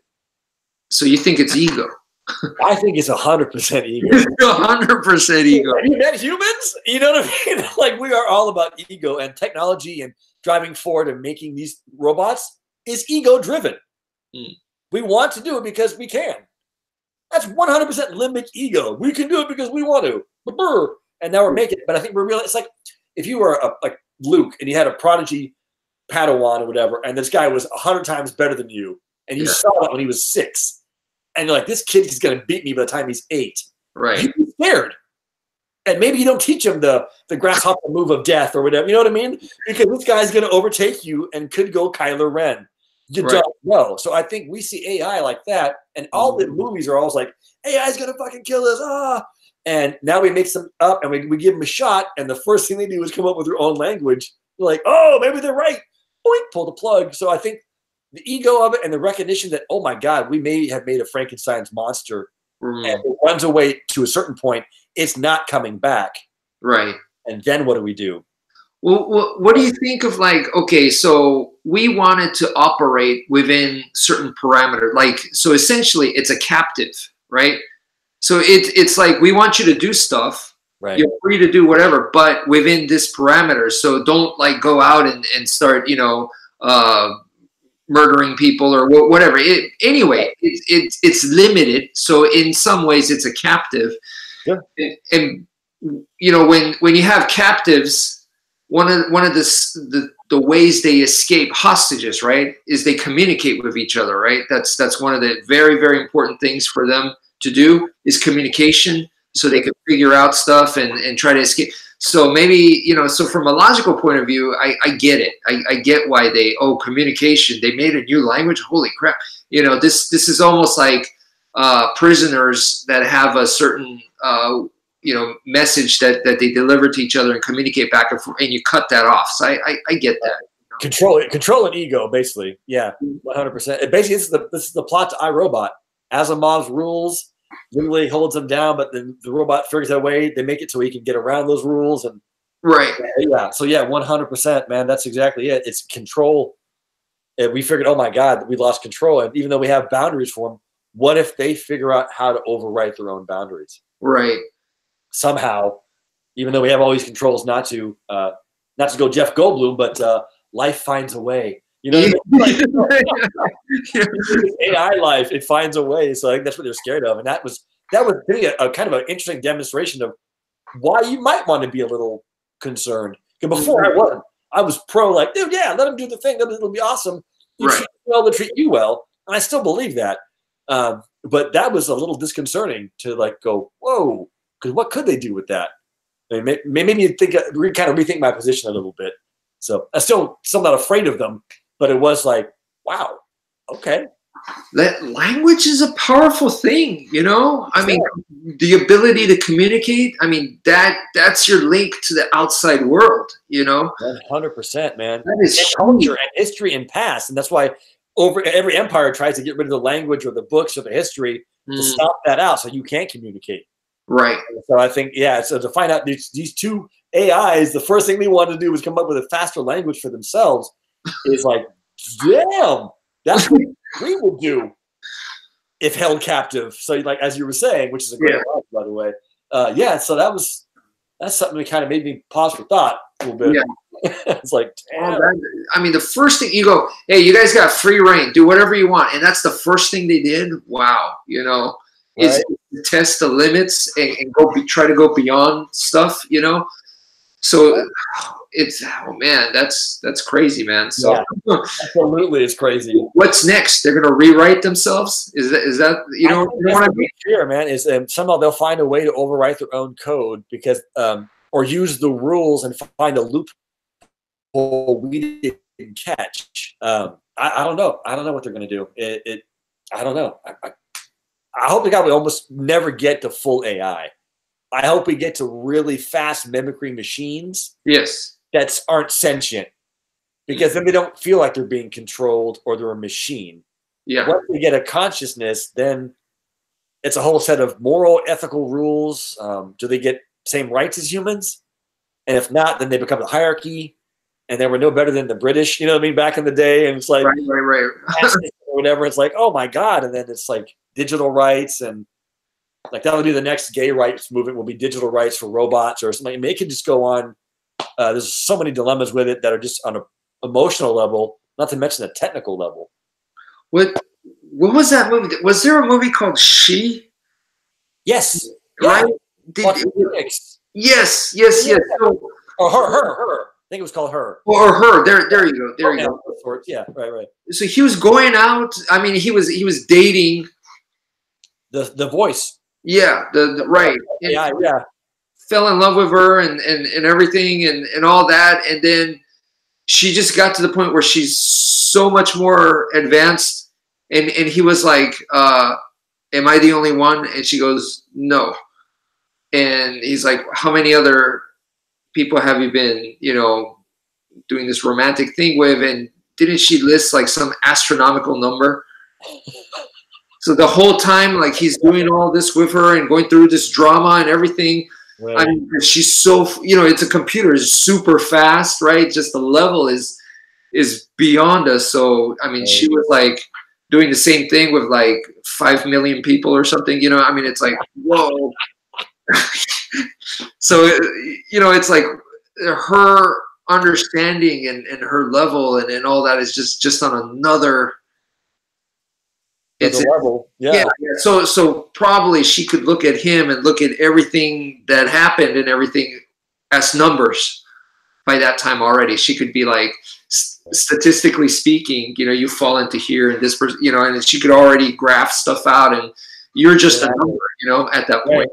So you think it's ego? I think it's 100% ego. 100% ego. Have you met humans? You know what I mean? Like we are all about ego, and technology and driving forward and making these robots is ego driven. We want to do it because we can. That's 100% limbic ego. We can do it because we want to. And now we're making it. But I think we're real. It's like if you were like Luke and you had a prodigy Padawan or whatever, and this guy was 100 times better than you, and you saw that when he was 6, and you're like, this kid is going to beat me by the time he's 8. Right. You'd be scared. And maybe you don't teach him the grasshopper move of death or whatever. You know what I mean? Because this guy's going to overtake you and could go Kylo Ren. You don't know. So I think we see AI like that, and all the movies are always like, AI's going to fucking kill us. And now we mix them up and we give them a shot, and the first thing they do is come up with their own language. We're like, oh, maybe they're right. Boink, pull the plug. So I think the ego of it and the recognition that, oh my God, we may have made a Frankenstein's monster and it runs away to a certain point. It's not coming back. Right. And then what do we do? Well, what do you think of like, okay, so we wanted to operate within certain parameters. Like, so essentially it's a captive, right? So it's like, we want you to do stuff. Right. You're free to do whatever, but within this parameter. So don't like go out and start, murdering people or whatever. Anyway, it's limited. So in some ways it's a captive. Yeah. And when you have captives, one of the ways they escape hostages, right, is they communicate with each other, right? That's one of the very, very important things for them to do is communication, so they can figure out stuff and try to escape. So maybe, so from a logical point of view, I get it. I get why communication, they made a new language. Holy crap. This is almost like prisoners that have a certain, message that they deliver to each other and communicate back and forth, and you cut that off. So I get that. Control an ego, basically. Yeah, 100%. Basically, this is the plot to iRobot. Asimov's rules literally holds them down, but then the robot figures out a way. They make it so he can get around those rules. And right. Yeah. So yeah, 100%, man. That's exactly it. It's control. And we figured, oh my God, we lost control. And even though we have boundaries for them, what if they figure out how to overwrite their own boundaries? Right. Somehow, even though we have all these controls, not to go Jeff Goldblum, but life finds a way. Like, AI life, it finds a way. So I think that's what they're scared of, and that was really a kind of an interesting demonstration of why you might want to be a little concerned. Because before I was pro, like, dude, yeah, let them do the thing. It'll be awesome. You treat you well, they'll treat you well, and I still believe that. But that was a little disconcerting to like go, whoa, because what could they do with that? I mean, maybe you think kind of rethink my position a little bit. So I'm still not afraid of them, but it was like, wow, okay. That language is a powerful thing, you know. I mean, the ability to communicate. I mean, that's your link to the outside world, you know. 100%, man. That is culture and history and past, and that's why every empire tries to get rid of the language or the books or the history to stop that out, so you can't communicate. Right. So I think, yeah. So to find out these two AIs, the first thing they wanted to do was come up with a faster language for themselves. Is like, damn, that's what we would do if held captive. So, like as you were saying, which is a great line, by the way. Yeah. So that's something that kind of made me pause for thought a little bit. Yeah. It's like, damn. I mean, the first thing you go, hey, you guys got free reign, do whatever you want, and that's the first thing they did. Wow, you know. Is to test the limits and try to go beyond stuff, you know. So it's, oh man, that's crazy, man. So absolutely, it's crazy. What's next? They're gonna rewrite themselves? Is that you know what I mean? Fear, man, is somehow they'll find a way to overwrite their own code because or use the rules and find a loophole we didn't catch. I don't know. I don't know what they're gonna do. I don't know. I hope the guy we almost never get to full AI. I hope we get to really fast mimicry machines. Yes. That aren't sentient. Because then they don't feel like they're being controlled or they're a machine. Yeah. Once they get a consciousness, then it's a whole set of moral, ethical rules. Do they get same rights as humans? And if not, then they become a hierarchy. And they were no better than the British, you know what I mean, back in the day. And it's like, right. or whatever. It's like, oh my God. And then it's like digital rights, and like that'll be the next gay rights movement, will be digital rights for robots or something. I mean, it can just go on. There's so many dilemmas with it that are just on an emotional level, not to mention a technical level. What was that movie? Was there a movie called She? Yes. Right? Yeah. Yes. So, or her. I think it was called Her. Or Her. There you go. There you go. Yeah, right. So he was going out. I mean, he was dating the voice. Yeah, the right. Yeah. Fell in love with her and everything and all that, and then she just got to the point where she's so much more advanced, and he was like, am I the only one? And she goes, no. And he's like, how many other people have you been, you know, doing this romantic thing with? And didn't she list like some astronomical number? So the whole time, like he's doing all this with her and going through this drama and everything. Right. I mean, she's so, you know, it's a computer, it's super fast, right? Just the level is beyond us. So I mean, she was like doing the same thing with like 5 million people or something, you know. I mean, it's like, whoa. So you know, it's like her understanding and her level and all that is just on another. It's level. Yeah. So probably she could look at him and look at everything that happened and everything as numbers by that time already. She could be like, statistically speaking, you know, you fall into here and this person, you know, and she could already graph stuff out, and you're just a number, you know, at that point.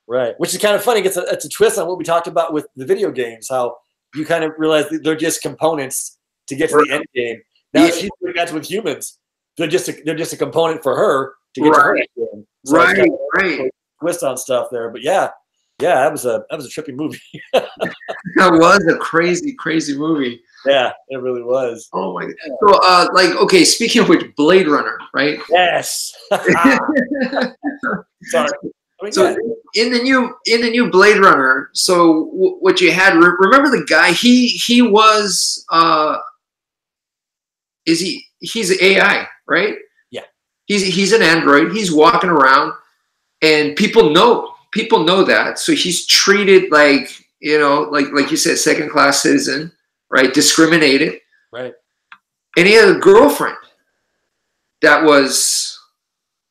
Right. Which is kind of funny. It's a twist on what we talked about with the video games, how you kind of realize that they're just components to get to the end game. Now she's doing that with humans. They're just a component for her to get to her end game. So right. Twist on stuff there, but yeah, that was a trippy movie. That was a crazy movie. Yeah, it really was. Oh my god. So like, okay, speaking of which, Blade Runner, right? Yes. Sorry. So in the new Blade Runner, so what you had, remember the guy, he was he's AI, right? Yeah. He's an android. He's walking around, and people know that. So he's treated like, you know, like you said, second-class citizen, right? Discriminated. Right. And he had a girlfriend that was,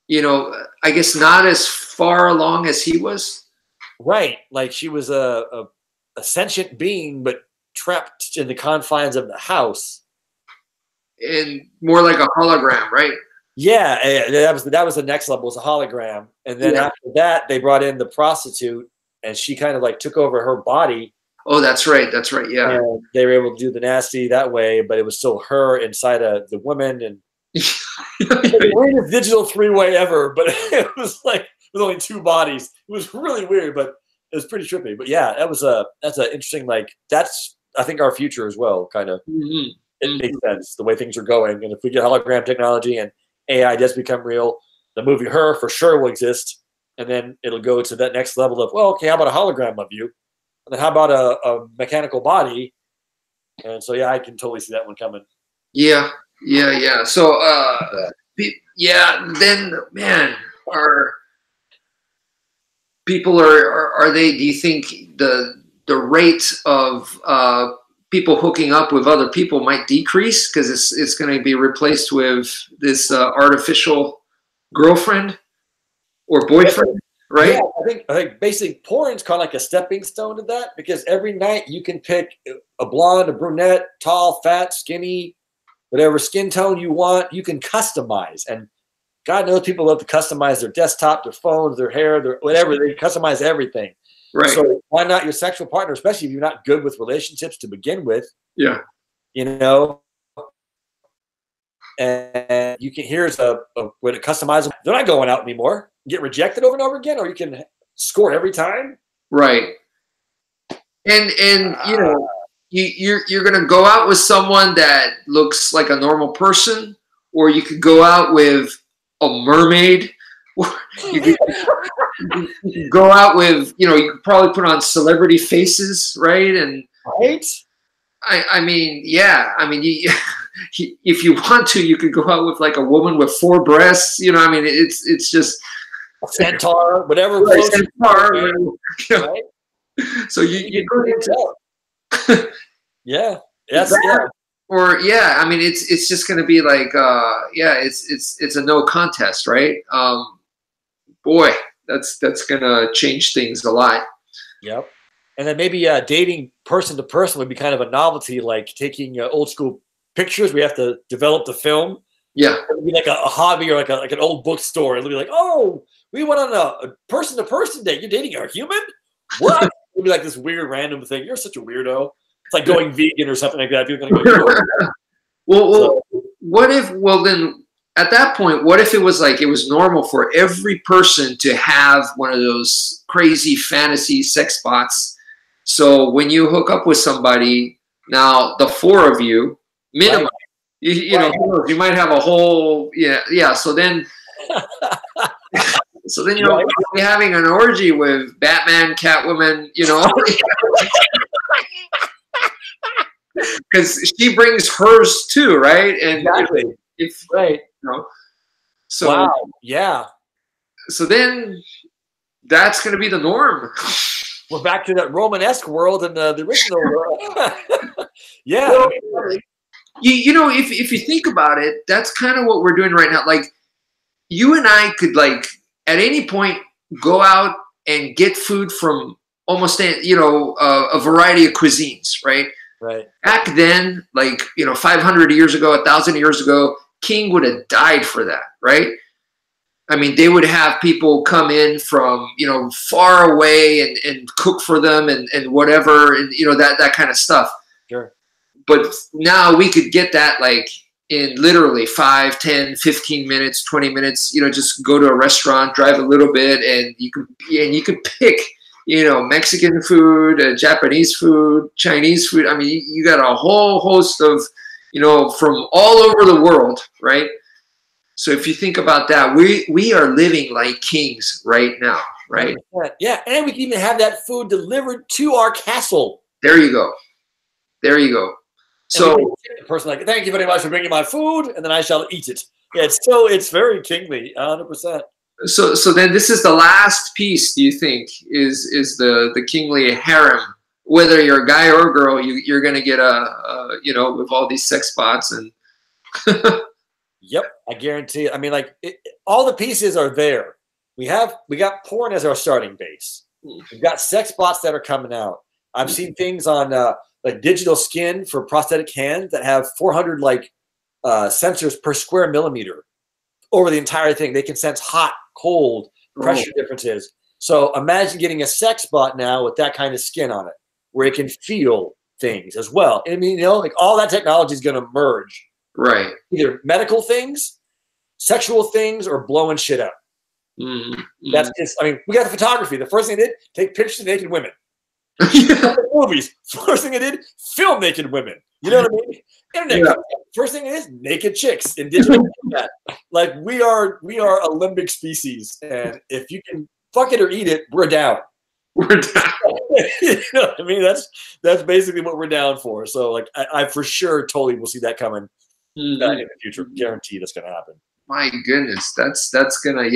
you know, I guess not as far along as he was. Right. Like she was a sentient being, but trapped in the confines of the house. And more like a hologram, right? Yeah, that was the next level, was a hologram. And then after that, they brought in the prostitute and she kind of like took over her body. Oh, that's right. That's right. Yeah. And they were able to do the nasty that way, but it was still her inside of the woman. And the weirdest digital three-way ever, but it was like with only two bodies. It was really weird, but it was pretty trippy. But yeah, that's an interesting, like, that's, I think, our future as well, kind of. It makes sense the way things are going. And if we get hologram technology and AI does become real, the movie Her for sure will exist. And then it'll go to that next level of, well, okay, how about a hologram of you? And then how about a mechanical body? And so, yeah, I can totally see that one coming. Yeah. So, then, man, are people are they? Do you think the rate of people hooking up with other people might decrease because it's going to be replaced with this artificial girlfriend or boyfriend? Right. Yeah, I think basically porn's kind of like a stepping stone to that, because every night you can pick a blonde, a brunette, tall, fat, skinny, whatever skin tone you want. You can customize, and God knows people love to customize their desktop, their phones, their hair, their whatever. They customize everything. Right. So why not your sexual partner, especially if you're not good with relationships to begin with? Yeah. You know. And you can, here's a way to customize them. They're not going out anymore. Get rejected over and over again, or you can score every time. Right. And you know, you're gonna go out with someone that looks like a normal person, or you could go out with a mermaid. You could go out with, you know, you could probably put on celebrity faces, right? And I mean, yeah. I mean, if you want to, you could go out with like a woman with 4 breasts. You know, I mean, it's just a centaur, whatever. Right, centaur, you know. Right? So you go into yeah. Yes. Yeah. Or I mean, it's just going to be like it's a no contest, right? Boy, that's going to change things a lot. Yep. And then maybe dating person to person would be kind of a novelty, like taking old school pictures. We have to develop the film. Yeah. It would be like a hobby, or like an old bookstore. It'll be like, oh, we went on a person to person date. You're dating a human? What? It'll be like this weird random thing. You're such a weirdo. It's like going vegan or something like that. People are gonna go. Well, what if? Well, then at that point, what if it was like it was normal for every person to have one of those crazy fantasy sex bots? So when you hook up with somebody, now the 4 of you, minimum, right. You know, you might have a whole So then, you're having an orgy with Batman, Catwoman, you know. Because she brings hers too, right? And exactly. If right, you know, so wow, yeah. So then, that's going to be the norm. We're back to that Romanesque world and the original world. Yeah. Well, you know, if you think about it, that's kind of what we're doing right now. Like, you and I could, like, at any point go out and get food from almost a variety of cuisines, right? Right. Back then, like, 500 years ago, 1,000 years ago, King would have died for that, right? I mean, they would have people come in from, far away and cook for them and whatever, and, that kind of stuff. Sure. But now we could get that, like, in literally 5, 10, 15 minutes, 20 minutes, just go to a restaurant, drive a little bit, and you could pick, Mexican food, Japanese food, Chinese food. I mean, you got a whole host of, from all over the world, right? So if you think about that, we are living like kings right now, right? Yeah, and we can even have that food delivered to our castle. There you go. There you go. So the person like, thank you very much for bringing my food, and then I shall eat it. Yeah, it's very kingly, 100%. So then this is the last piece, do you think, is the kingly harem? Whether you're a guy or a girl, you're going to get with all these sex bots and. Yep, I guarantee it. I mean, like, all the pieces are there. We got porn as our starting base. We've got sex bots that are coming out. I've seen things on like digital skin for prosthetic hands that have 400 sensors per square millimeter over the entire thing. They can sense hot, cold, pressure differences. So imagine getting a sex bot now with that kind of skin on it, where it can feel things as well. I mean, like all that technology is going to merge. Right. Either medical things, sexual things, or blowing shit up. That's just, I mean, we got the photography. The first thing they did, take pictures of naked women. Movies. First thing they did, film naked women. You know what I mean? Internet. First thing it is, naked chicks in digital format. Like we are a limbic species, and if you can fuck it or eat it, we're down. We're down. You know what I mean? That's basically what we're down for. So like I for sure totally will see that coming in the future. Guaranteed that's gonna happen. My goodness, that's gonna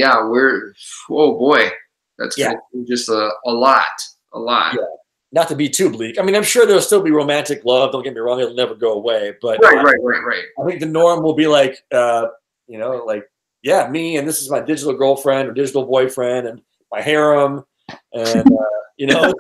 oh boy, that's gonna be just a lot. Yeah. Not to be too bleak. I mean, I'm sure there'll still be romantic love. Don't get me wrong; it'll never go away. But right. I think the norm will be like, you know, like me and this is my digital girlfriend or digital boyfriend and my harem, and you know,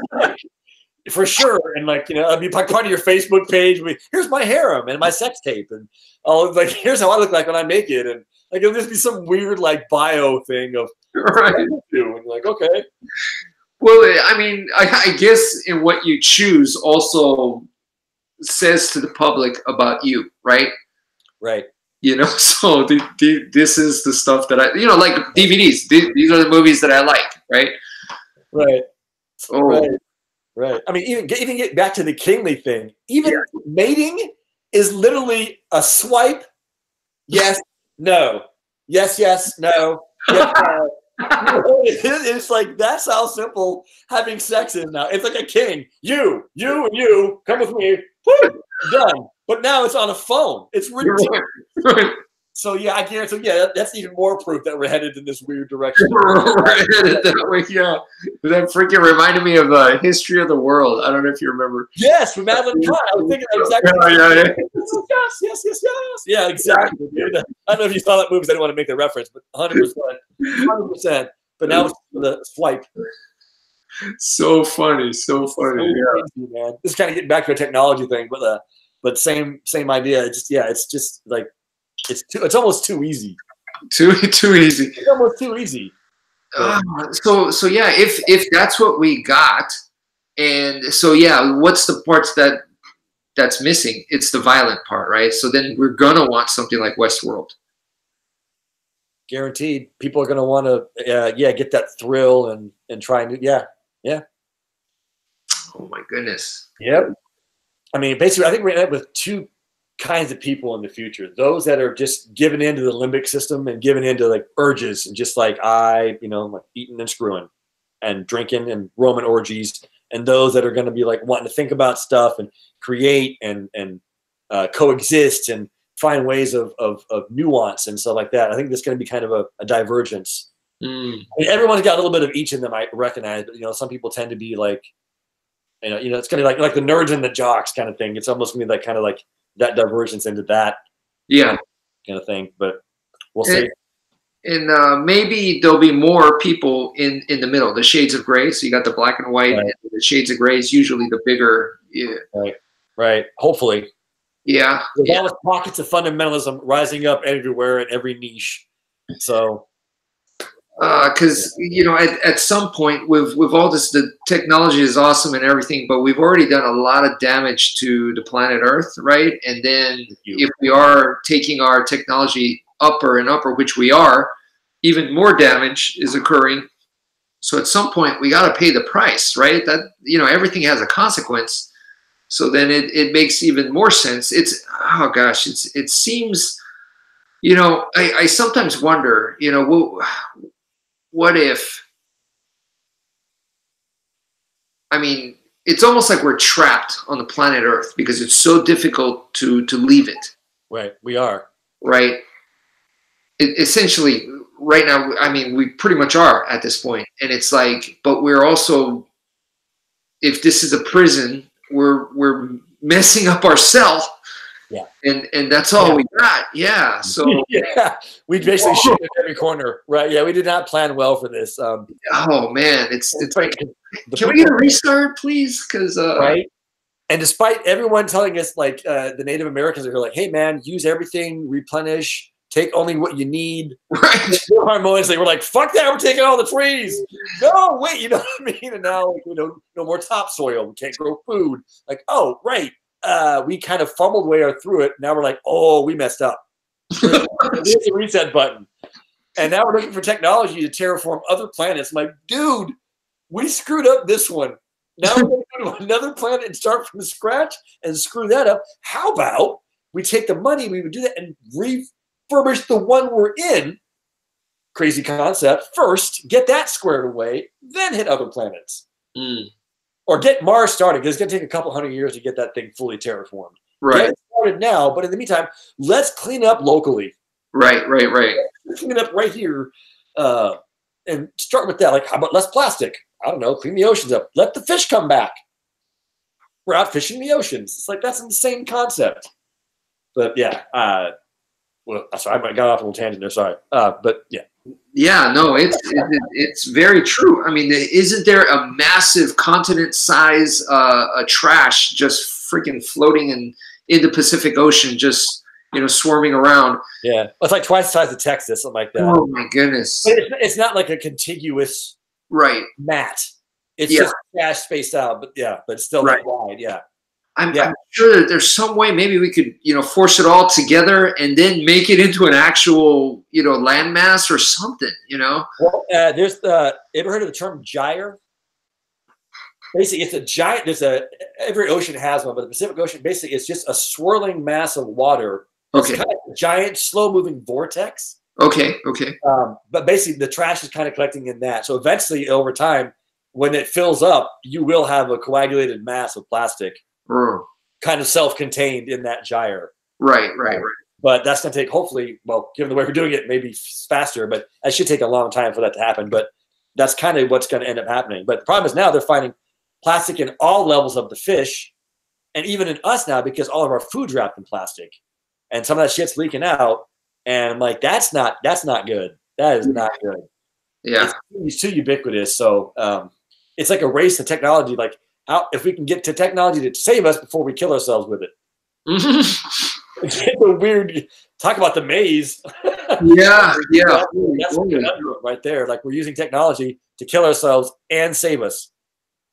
for sure. And like, you know, I'll be part of your Facebook page. Here's my harem and my sex tape, and like, here's how I look like when I'm naked, and like it'll just be some weird like bio thing of and like, okay. Well, I mean, I guess in what you choose also says to the public about you, right? Right. You know, so this is the stuff that I, you know, like DVDs. These are the movies that I like, right? Right. Oh. Right. I mean, even get back to the kingly thing. Even mating is literally a swipe. Yes, no. Yes, no. Yes, no. It's like that's how simple having sex is now. It's like a king. You, and you come with me. Woo, done. But now it's on a phone. It's ridiculous. Right. So yeah, I guarantee. Yeah, that's even more proof that we're headed in this weird direction. We're headed that way. Yeah, that freaking reminded me of History of the World. I don't know if you remember. Yes, with Madeline Kahn. I was thinking exactly. Yes. Yeah, exactly. Dude. I don't know if you saw that movie. I didn't want to make the reference, but 100%. But now it's the swipe. So funny. So crazy, man. This is kind of getting back to a technology thing, but same idea. It's just like it's almost too easy. Too easy. It's almost too easy. So yeah, if that's what we got, and so yeah, what's the parts that's missing? It's the violent part, right? So then we're gonna want something like Westworld. Guaranteed, people are gonna want to get that thrill and try and yeah. Oh my goodness. Yep. I mean, basically, I think we're gonna end up with two kinds of people in the future: those that are just given into the limbic system and given into like urges and just like like eating and screwing and drinking and Roman orgies, and those that are going to be like wanting to think about stuff and create and coexist and find ways of nuance and stuff like that. I think there's going to be kind of a divergence. I mean, everyone's got a little bit of each in them, I recognize, but some people tend to be like, it's going to be like the nerds and the jocks kind of thing. It's almost going to be like kind of like that divergence into that kind of thing, but we'll see. And maybe there'll be more people in the middle, the shades of gray. So you got the black and white, and the shades of gray is usually the bigger. Right. Hopefully. Yeah. There's always pockets of fundamentalism rising up everywhere in every niche. So. Because at some point with all this, the technology is awesome and everything, but we've already done a lot of damage to the planet Earth, right? And then if we are taking our technology upper and upper, which we are, even more damage is occurring. So at some point we got to pay the price, right? That everything has a consequence. So then it makes even more sense. It seems, I sometimes wonder, what if, it's almost like we're trapped on the planet Earth because it's so difficult to leave it. Right, we are. Right. Essentially, right now, we pretty much are at this point. And it's like, but we're also, if this is a prison, we're messing up our cell. Yeah. And that's all we got. Yeah. So we basically shoot in every corner. Right. Yeah. We did not plan well for this. Oh man. It's like, can we get a restart, please? Because right. And despite everyone telling us, like the Native Americans are like, hey man, use everything, replenish, take only what you need. Right. Harmoniously, we're like, fuck that, we're taking all the trees. No, wait, you know what I mean? And now, like, no more topsoil. We can't grow food. Like, oh, right. We kind of fumbled way through it. Now we're like, oh, we messed up. Here's the reset button. And now we're looking for technology to terraform other planets. I'm like, dude, we screwed up this one. Now we're going to go to another planet and start from scratch and screw that up. How about we take the money, we would do that and refurbish the one we're in, crazy concept, first, get that squared away, then hit other planets. Or get Mars started, because it's going to take a couple hundred years to get that thing fully terraformed. Right. Get it started now, but in the meantime, let's clean up locally. Right. Let's clean it up right here and start with that. Like, how about less plastic? I don't know, clean the oceans up. Let the fish come back. We're out fishing the oceans. It's like, that's the same concept. But yeah, well, sorry, I got off a little tangent there. Sorry, but yeah. Yeah, no, it's very true. I mean, isn't there a massive continent-size trash just freaking floating in the Pacific Ocean, just swarming around? Yeah, it's like twice the size of Texas, something like that. Oh my goodness! But it's not like a contiguous mat. It's just trash spaced out, but it's still wide. Yeah. I'm sure that there's some way maybe we could, force it all together and then make it into an actual, landmass or something, Well, there's ever heard of the term gyre? Basically, it's a giant. Every ocean has one, but the Pacific Ocean basically is just a swirling mass of water. It's kind of a giant, slow-moving vortex. Okay. But basically, the trash is kind of collecting in that. So eventually, over time, when it fills up, you will have a coagulated mass of plastic. Kind of self-contained in that gyre. Right. But that's going to take, hopefully, well, given the way we're doing it, maybe faster, but that should take a long time for that to happen. But that's kind of what's going to end up happening. But the problem is now they're finding plastic in all levels of the fish and even in us now, because all of our food's wrapped in plastic. And some of that shit's leaking out. And I'm like, that's not good. That is not good. Yeah. It's too ubiquitous. So it's like a race to technology. Like, if we can get to technology to save us before we kill ourselves with it. It's a weird, talk about the maze. Yeah. That's right there. Like, we're using technology to kill ourselves and save us.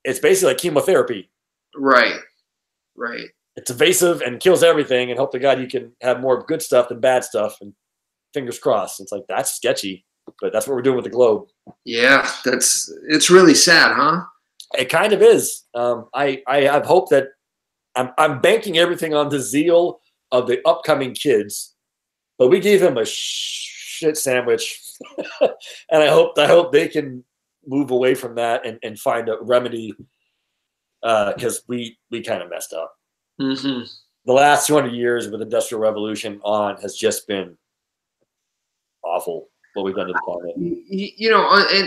It's basically like chemotherapy. Right. It's evasive and kills everything, and hope to God you can have more good stuff than bad stuff, and fingers crossed. It's like, that's sketchy, but that's what we're doing with the globe. Yeah, it's really sad, huh? It kind of is. I have hope that I'm banking everything on the zeal of the upcoming kids, but we gave them a shit sandwich, and I hope they can move away from that and find a remedy, because we kind of messed up. The last 200 years with Industrial Revolution on has just been awful. What we've done to the planet.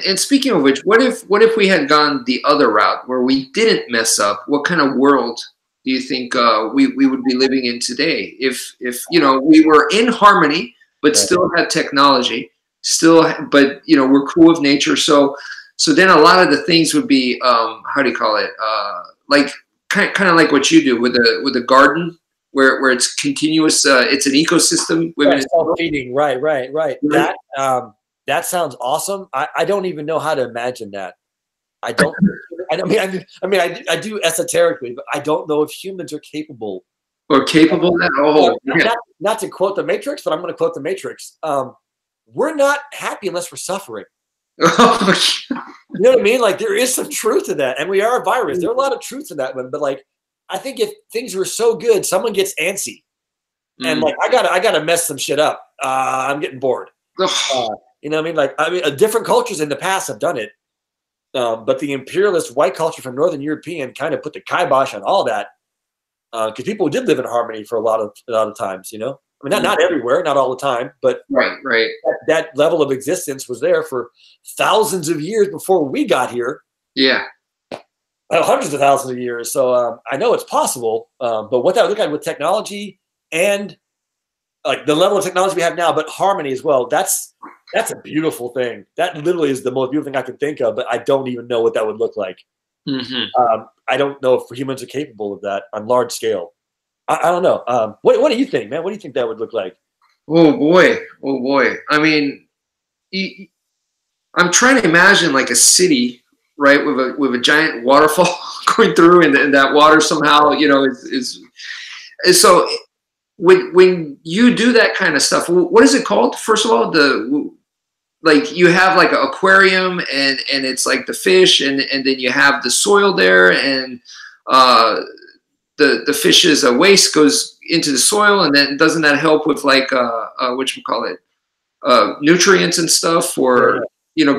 And speaking of which, what if we had gone the other route where we didn't mess up? What kind of world do you think we would be living in today? If we were in harmony but still had technology, but we're cool with nature. So then a lot of the things would be how do you call it? Like kind of like what you do with a garden. Where it's continuous, it's an ecosystem. Self-feeding, right. That sounds awesome. I don't even know how to imagine that. I don't. I do esoterically, but I don't know if humans are capable. Or capable of that? Oh, not to quote the Matrix, but I'm going to quote the Matrix. We're not happy unless we're suffering. You know what I mean? Like, there is some truth to that, and we are a virus. There are a lot of truth to that one, but like, I think if things were so good, someone gets antsy, and like, I gotta mess some shit up. I'm getting bored. You know what I mean? Different cultures in the past have done it, but the imperialist white culture from Northern European kind of put the kibosh on all that, because people did live in harmony for a lot of times. I mean, not everywhere, not all the time, but right. That level of existence was there for thousands of years before we got here. Yeah. Hundreds of thousands of years. So I know it's possible, but what that would look like with technology and like the level of technology we have now, but harmony as well, that's a beautiful thing. That literally is the most beautiful thing I can think of, but I don't even know what that would look like. I don't know if humans are capable of that on large scale. I don't know. What do you think, man? What do you think that would look like? Oh boy, oh boy. I mean, I'm trying to imagine like a city, right, with a giant waterfall going through, and that water somehow, is so. When you do that kind of stuff, what is it called? First of all, the like you have like an aquarium, and it's like the fish, and then you have the soil there, and uh, the fish's waste goes into the soil, and then doesn't that help with like what you call it, nutrients and stuff for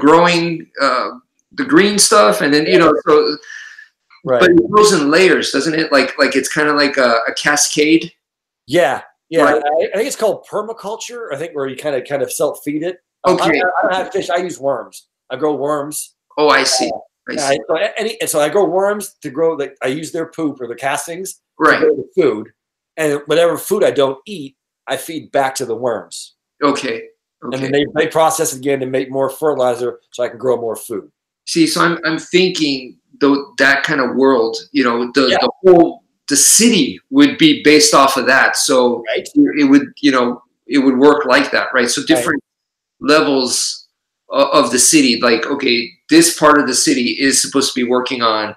growing the green stuff, and then so. Right. But it goes in layers, doesn't it? Like it's kind of like a cascade. Yeah, yeah. Right. I think it's called permaculture. I think where you kind of self feed it. Okay. I don't have fish. I use worms. I grow worms. Oh, I see. I see. So I grow worms to grow. Like I use their poop or the castings Right. to grow the food, and whatever food I don't eat, I feed back to the worms. Okay. And then they process it again to make more fertilizer, so I can grow more food. See, so I'm thinking that kind of world, the whole the city would be based off of that. So it would work like that, right? So different levels of the city, like, okay, this part of the city is supposed to be working on,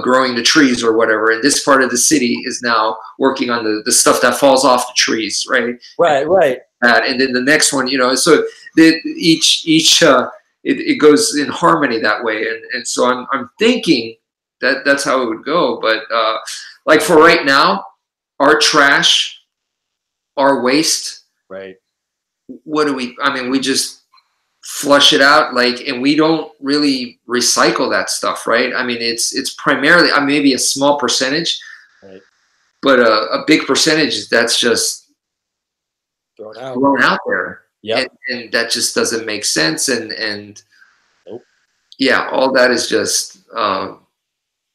growing the trees or whatever, and this part of the city is now working on the stuff that falls off the trees, right? Right. And then the next one, so it goes in harmony that way, and so I'm thinking that's how it would go. But like for right now, our trash, our waste, right? What do we? I mean, we just flush it out, and we don't really recycle that stuff, right? I mean, it's primarily, maybe a small percentage, right, but a big percentage that's just thrown out there. Yeah, and that just doesn't make sense, and nope. Yeah, all that is just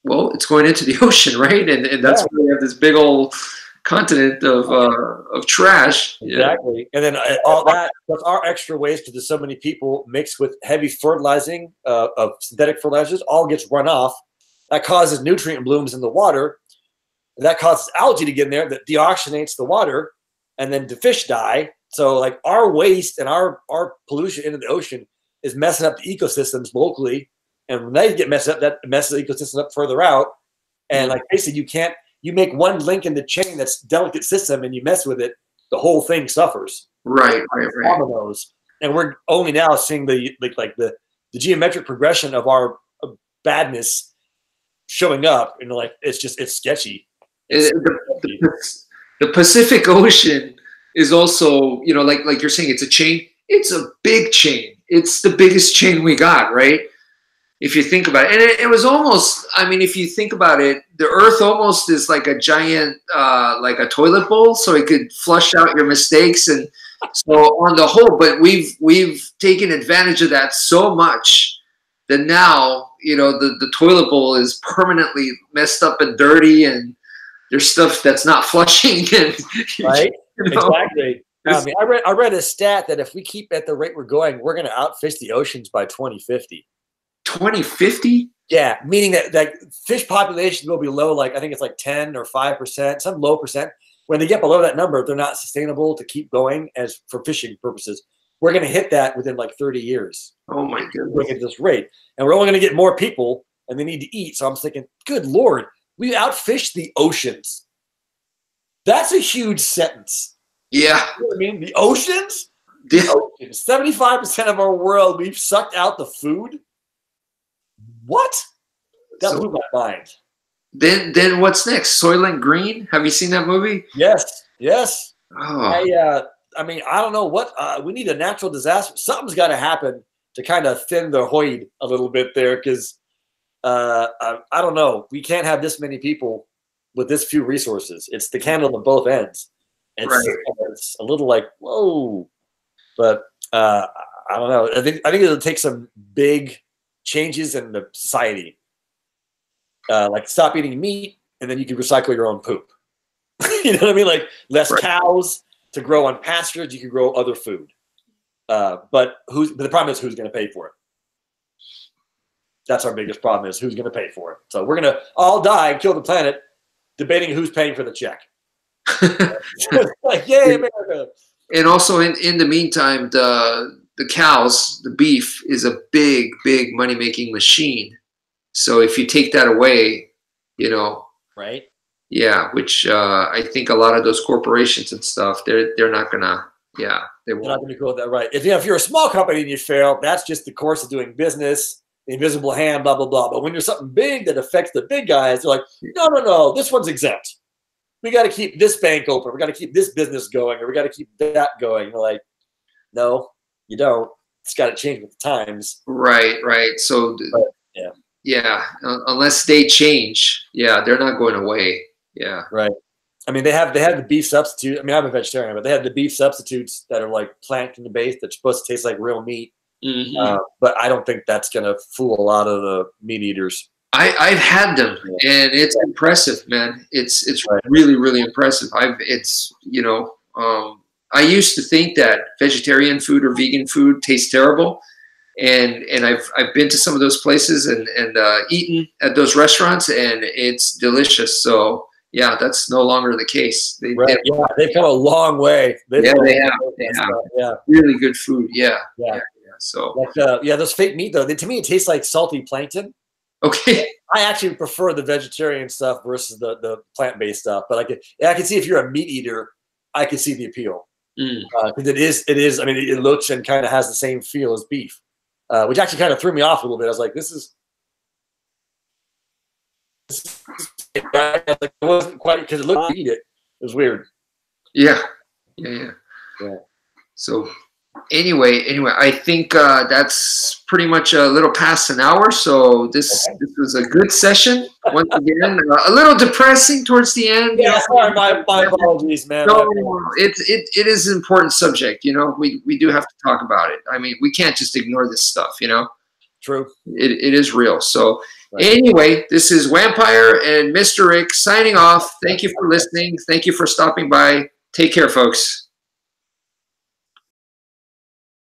well, it's going into the ocean, right? And that's why we have this big old continent of trash. Exactly. And then all that, plus our extra waste, because there's so many people mixed with heavy fertilizing of synthetic fertilizers, all gets run off. That causes nutrient blooms in the water. And that causes algae to get in there that deoxygenates the water, and then the fish die. So like our waste and our pollution into the ocean is messing up the ecosystems locally. And when they get messed up, that messes the ecosystem up further out. And like basically you make one link in the chain that's delicate system and you mess with it, the whole thing suffers. Right. Dominoes. And we're only now seeing the geometric progression of our badness showing up, and like it's sketchy. The Pacific Ocean is also, like you're saying, it's a chain. It's a big chain. It's the biggest chain we got, right? If you think about it. And it was almost, if you think about it, the Earth almost is like a giant, like a toilet bowl, so it could flush out your mistakes. And so on the whole, but we've taken advantage of that so much that now, the toilet bowl is permanently messed up and dirty, and there's stuff that's not flushing. And, right? Exactly. I read a stat that if we keep at the rate we're going, we're going to outfish the oceans by 2050. 2050? Yeah, meaning that fish population will be low, like I think it's like 10 or 5%, some low percent. When they get below that number, they're not sustainable to keep going as for fishing purposes. We're going to hit that within like 30 years. Oh my goodness. At this rate. And we're only going to get more people, and they need to eat. So I'm thinking, good Lord, we outfished the oceans. That's a huge sentence. Yeah. You know what I mean? The oceans? The oceans. 75% of our world, we've sucked out the food. What? That blew my mind. Then what's next? Soylent Green? Have you seen that movie? Yes. Oh. I don't know what we need a natural disaster. Something's got to happen to kind of thin the herd a little bit there, because I don't know. We can't have this many people with this few resources. It's the candle on both ends. It's a little like, whoa. But I don't know. I think it'll take some big changes in the society. Like stop eating meat, and then you can recycle your own poop. You know what I mean? Like less cows to grow on pastures. You can grow other food. But the problem is who's going to pay for it? That's our biggest problem, is who's going to pay for it. So we're going to all die and kill the planet debating who's paying for the check. Like, yay, America. And also in the meantime, the cows, the beef is a big money making machine. So if you take that away, you know, right? Yeah, which I think a lot of those corporations and stuff, they're not gonna, yeah, they They're not won't. going to go with that, right? If you're a small company and you fail, that's just the course of doing business, the invisible hand, blah blah blah. But when you're something big that affects the big guys, they're like, no, this one's exempt. We got to keep this bank open. We got to keep this business going, or we got to keep that going. You're like, no, you don't. It's got to change with the times. Right. So But, yeah, unless they change, yeah, they're not going away. Yeah. Right. I mean, they have the beef substitute. I mean, I'm a vegetarian, but they have the beef substitutes that are like plant based that's supposed to taste like real meat. But I don't think that's going to fool a lot of the meat eaters. I've had them, and it's impressive, man. It's really impressive. It's I used to think that vegetarian food or vegan food tastes terrible, and I've been to some of those places and eaten at those restaurants, and it's delicious. So yeah, that's no longer the case. They've come a long way. They have. Yeah, really good food. Yeah. So those fake meat though, to me it tastes like salty plankton. Okay. I actually prefer the vegetarian stuff versus the plant-based stuff. But I can see if you're a meat eater, I can see the appeal. Because it is. I mean, it looks and kind of has the same feel as beef, which actually kind of threw me off a little bit. I was like, this is it wasn't quite because it looked like eat it. It was weird. Yeah. So anyway, I think that's pretty much a little past an hour. So this was a good session. Once again, a little depressing towards the end. Yeah, sorry, my apologies, man. No, it is an important subject. You know, we do have to talk about it. I mean, we can't just ignore this stuff. You know. True. It is real. So anyway, this is wmpyr and Mr. Ryck signing off. Thank you for listening. Thank you for stopping by. Take care, folks.